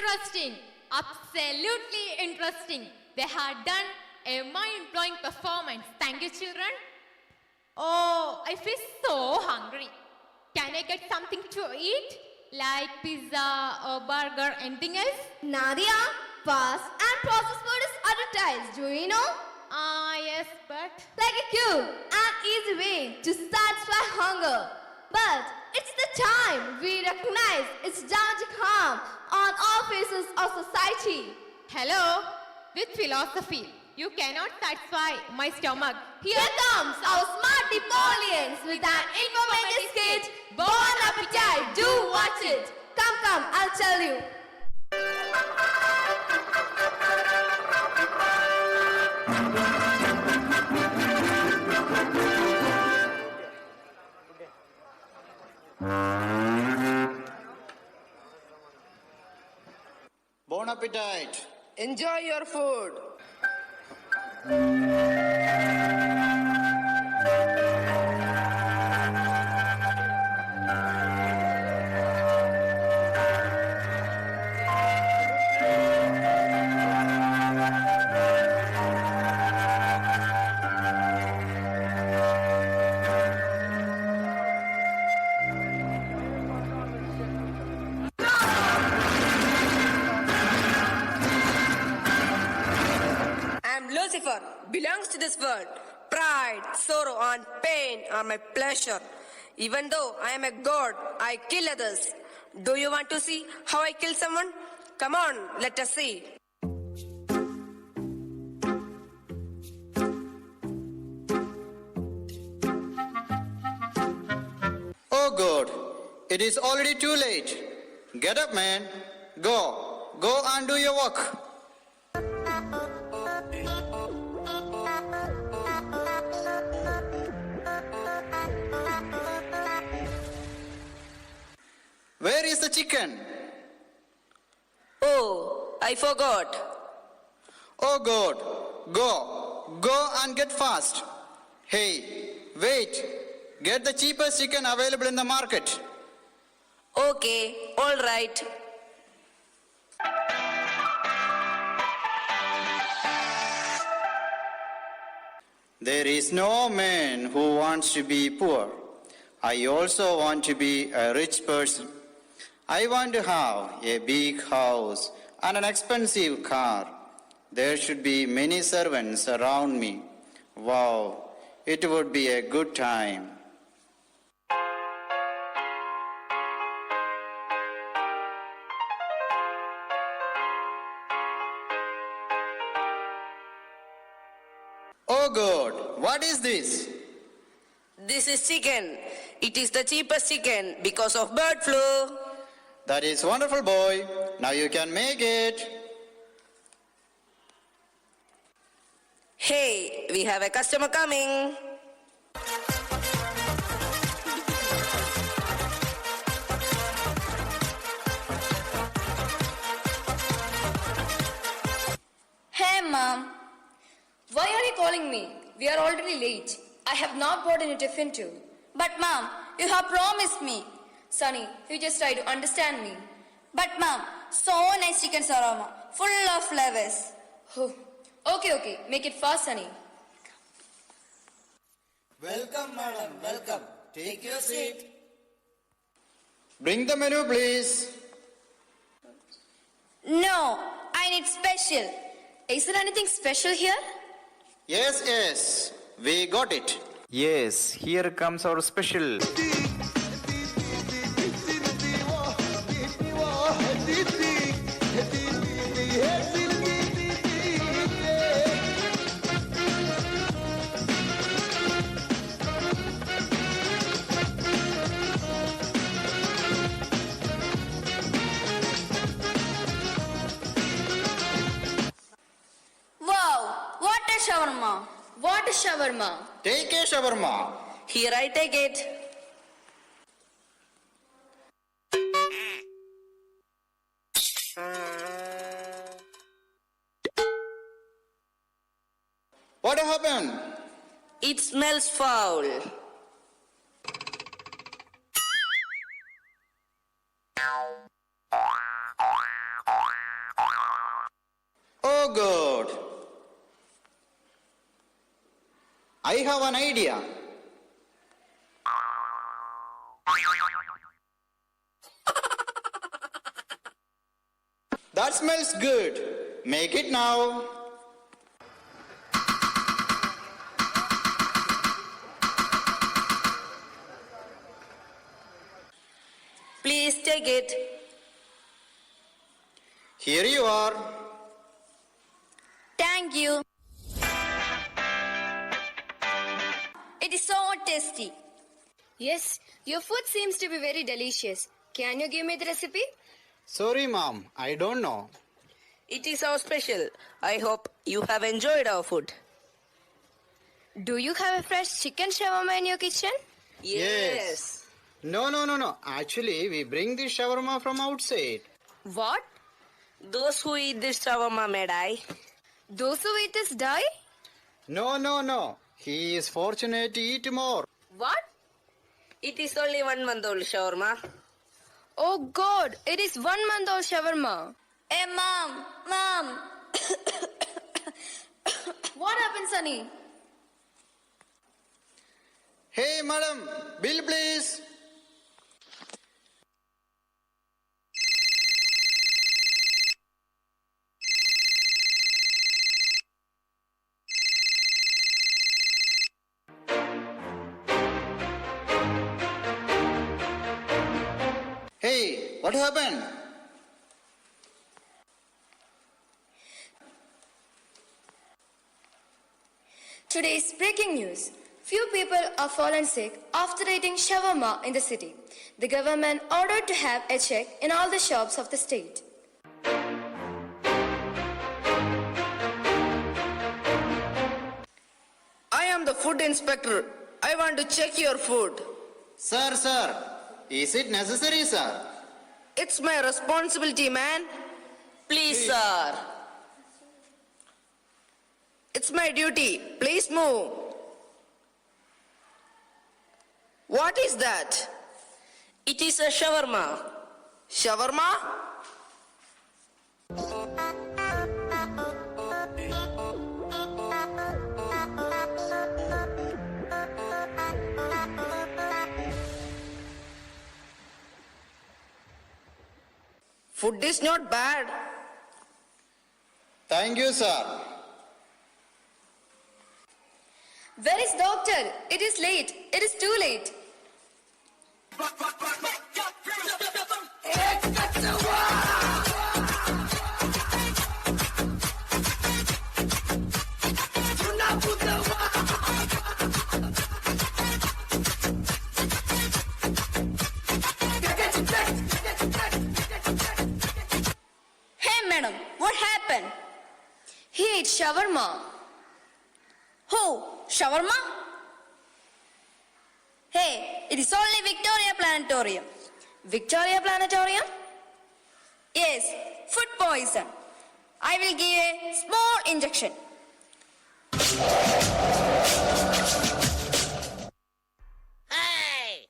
interesting. Absolutely interesting. They had done a mind-blowing performance. Thank you, children. Oh, I feel so hungry. Can I get something to eat? Like pizza or burger, anything else? Nadia, fast and processed food is advertised, do you know? Yes, but... Like a cute and easy way to satisfy hunger. But it's the time we recognize its dramatic harm on all faces of society. Hello? With philosophy, you cannot satisfy my stomach. Here comes our smart Napoleons with an informative skit. Bon appetit, do watch it. Come, I'll tell you. Bon appetit. Enjoy your food. Lucifer, belongs to this world. Pride, sorrow, and pain are my pleasure. Even though I am a god, I kill others. Do you want to see how I kill someone? Come on, let us see. Oh God, it is already too late. Get up, man. Go and do your work. Where is the chicken? Oh, I forgot. Oh God, go and get fast. Hey, wait. Get the cheapest chicken available in the market. Okay, all right. There is no man who wants to be poor. I also want to be a rich person. I want to have a big house and an expensive car. There should be many servants around me. Wow, it would be a good time. Oh God, what is this? This is chicken. It is the cheapest chicken because of bird flu. That is wonderful, boy. Now you can make it. Hey, we have a customer coming. Hey, Mom. Why are you calling me? We are already late. I have not bought any tiffin too. But Mom, you have promised me. Sonny, you just try to understand me. But Mom, so nice chicken sarama, full of flavors. Oh. Okay, make it fast, Sonny. Welcome, madam, welcome. Take your seat. Bring the menu, please. No, I need special. Is there anything special here? Yes, we got it. Yes, here comes our special. Wow, what a shawarma. What is shawarma? Take a shawarma. Here I take it. What happened? It smells foul. Oh, good. I have an idea. That smells good. Make it now. Please take it. Here you are. Thank you. It is so tasty. Yes, your food seems to be very delicious. Can you give me the recipe? Sorry, Mom. I don't know. It is our special. I hope you have enjoyed our food. Do you have a fresh chicken shawarma in your kitchen? Yes. No. Actually, we bring the shawarma from outside. What? Those who eat this shawarma may die. Those who eat this die? No. He is fortunate to eat more. What? It is only 1 month old shawarma. Oh God, it is 1 month old shawarma. Hey, Mom. What happened, Sunny? Hey, madam, bill please. Hey, what happened? Today's breaking news. Few people are fallen sick after eating shawarma in the city. The government ordered to have a check in all the shops of the state. I am the food inspector. I want to check your food. Sir, is it necessary, sir? It's my responsibility, man. Please, sir. It's my duty. Please move. What is that? It is a shawarma. Shawarma? Food is not bad. Thank you, sir. Where is doctor? It is late. It is too late. Hey, madam, what happened? He ate shawarma. Who? Shawarma? Hey, it is only Victoria Planetarium. Victoria Planetarium? Yes, food poison. I will give a small injection. Hey!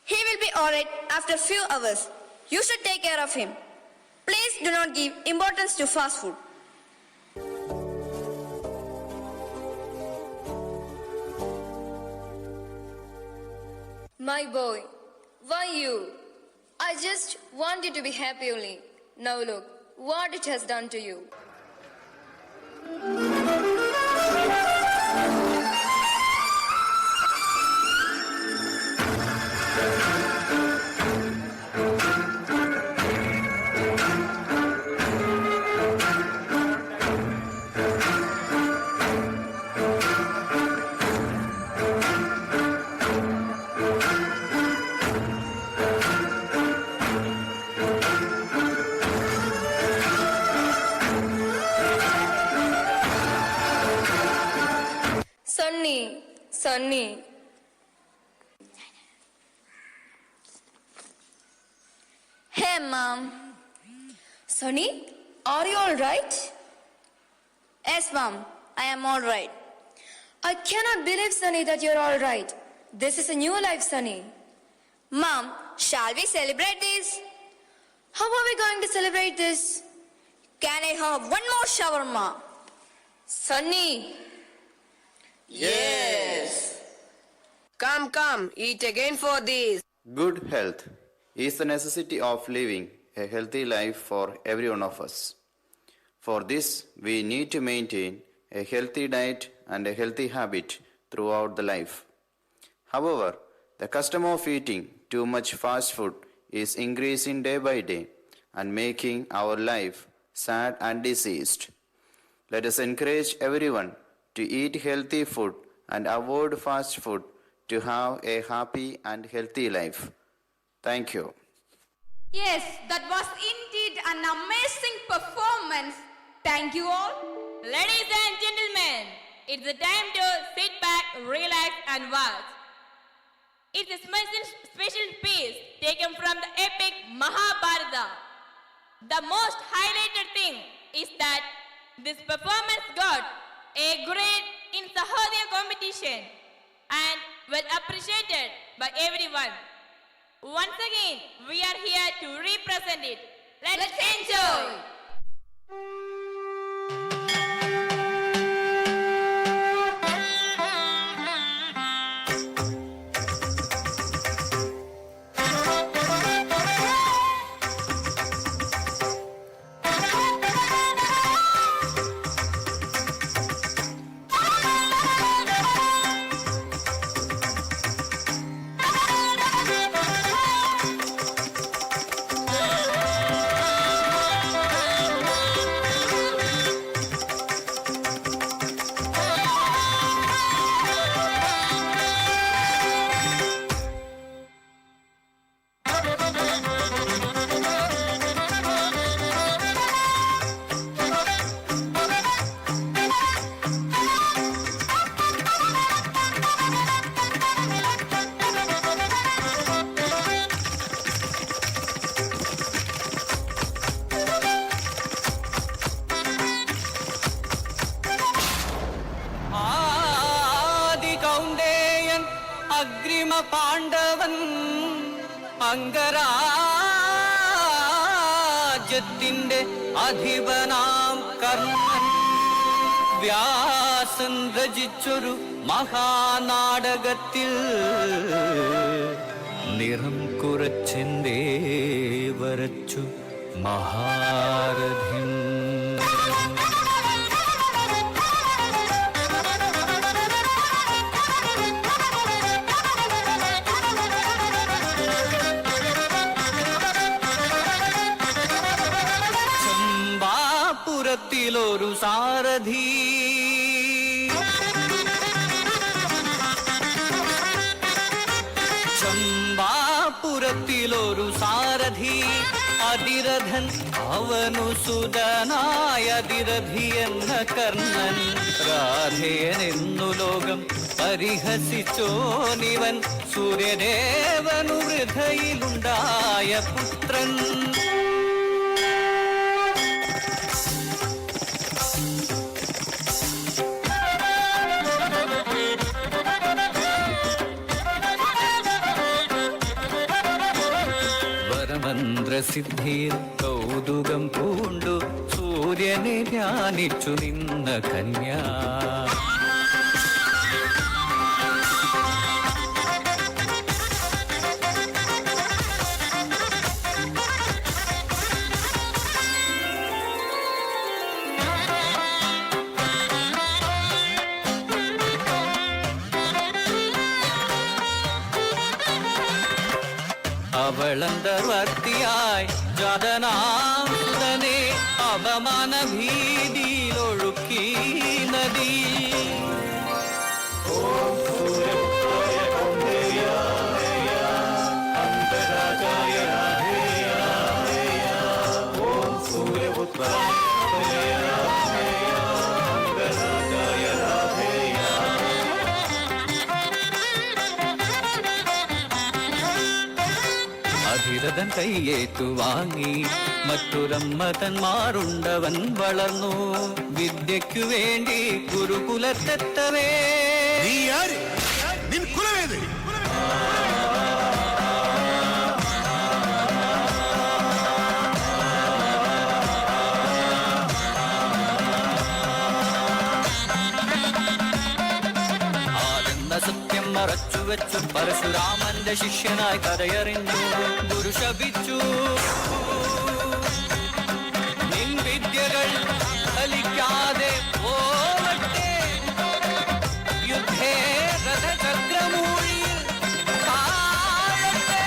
He will be alright after a few hours. You should take care of him. Please do not give importance to fast food. My boy, why you? I just want you to be happy only. Now look what it has done to you. Sunny. Hey, Mom. Sunny, are you all right? Yes, Mom. I am all right. I cannot believe, Sunny, that you're all right. This is a new life, Sunny. Mom, shall we celebrate this? How are we going to celebrate this? Can I have one more shawarma? Sunny. Yes. Come, eat again for this. Good health is the necessity of living a healthy life for every one of us. For this, we need to maintain a healthy diet and a healthy habit throughout the life. However, the custom of eating too much fast food is increasing day by day and making our life sad and diseased. Let us encourage everyone to eat healthy food and avoid fast food to have a happy and healthy life. Thank you. Yes, that was indeed an amazing performance. Thank you all. Ladies and gentlemen, it's the time to sit back, relax and watch. It's a special piece taken from the epic Mahabharata. The most highlighted thing is that this performance got a grade in Sahodaya competition and was appreciated by everyone. Once again, we are here to represent it. Let's enjoy! Pandavan അംഗരാജ്യത്തിന്റെ അധിപനാം Karnan Vyasan രചിച്ചൊരു മഹാനാടകത്തിൽ നിറം കുറച്ചെന്തേ വരച്ചു മഹാരഥൻ. ചമ്പാപുരത്തിലൊരു സാരഥി ചമ്പാപുരത്തിലൊരു സാരഥി അതിരഥൻ അവനു സുതനായ അതിരഥി എന്ന കർണൻ രാധേയനെന്നു ലോകം പരിഹസിച്ചോനിവൻ സൂര്യദേവനു വൃഥയിലുണ്ടായ പുത്രൻ. വരമന്ത്രസിദ്ധിയിൽ കൗതുകം പൂണ്ടു സൂര്യനെ ധ്യാനിച്ചു നിന്ന കന്യാ അവളന്തർവർത്തിയായി ജാതനാസുതനെ അപമാന ഭീതിയിലൊഴുക്കി നദി. അധിരഥൻ കയ്യേറ്റു വാങ്ങി മറ്റൊരമ്മതന്മാരുണ്ടവൻ വളർന്നു വിദ്യയ്ക്കു വേണ്ടി ഗുരുകുലത്തെത്തവേ. മറച്ചു വെച്ചു പരശുരാമന്റെ ശിഷ്യനായി കഥയറിഞ്ഞു ഗുരു ശപിച്ചു നിൻ വിദ്യകൾ ഫലിക്കാതെ പോവട്ടെ യുദ്ധേ രഥചക്രമൂഴിയിൽ താഴട്ടെ.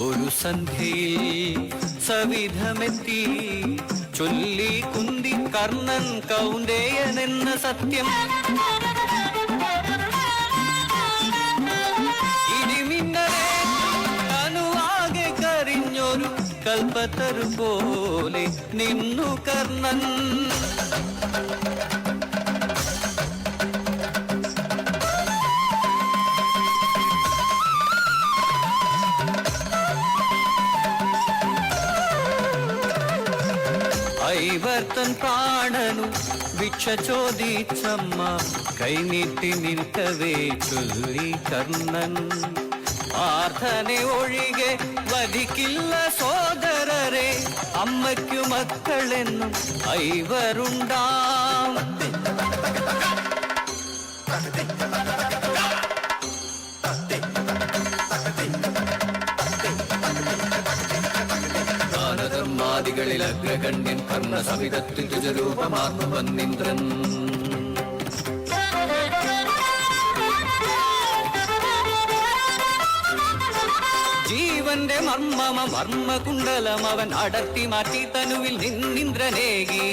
ഒരു സന്ധ്യയിൽ സവിധമെത്തി ചൊല്ലി കുന്തി കർണൻ കൗന്ദേയനെന്ന സത്യം ഇടിമിന്നലേ അനുവാകെ കരിഞ്ഞൊരു കൽപ്പത്തരു പോലെ നിന്നു കർണൻ ൈവർത്തൻ പ്രാണനു ഭിക്ഷ ചോദിച്ചമ്മ കൈനീട്ടി നിൽക്കവേ ചൊല്ലി കർണൻ പ്രാർത്ഥന ഒഴികെ വധിക്കില്ല സോദരരെ അമ്മയ്ക്കു മക്കളെന്നും ഐവരുണ്ടാം ധർമാദികളിൽ അഗ്രഗണ്യൻ കർണ സവിധത്തിൽ തുജരൂപമാർന്നു വന്നിന്ദ്രൻ ജീവന്റെ മർമ്മമ മർമ്മകുണ്ടലം അവൻ അടർത്തി മാറ്റി തനുവിൽ നിന്നിന്ദ്രനേകി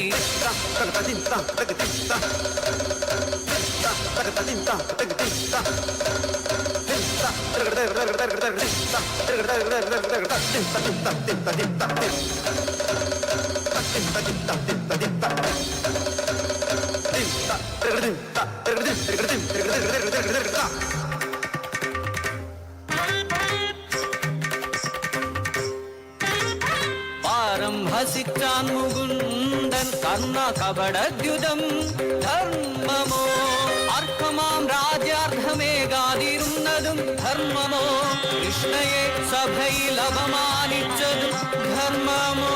ഹസിച്ചാൻ മുകുന്ദൻ കർണ കപടദ്യുതം ധർമ്മമോ അർത്ഥമാം രാജ്യാർത്ഥമേകാതിരുന്നതും ധർമ്മമോ കൃഷ്ണയെ സഭയിൽ അപമാനിച്ചതും ധർമ്മമോ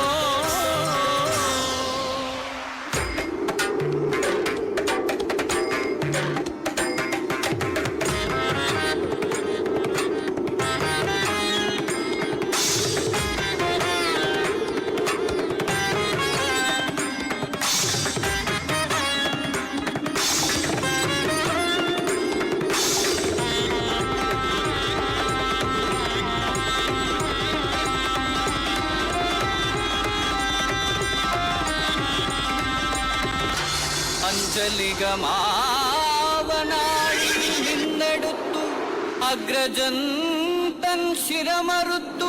അഞ്ജലികമാവനാഴി നിന്നെടുത്തു അഗ്രജൻ തൻ ശിരമറുത്തു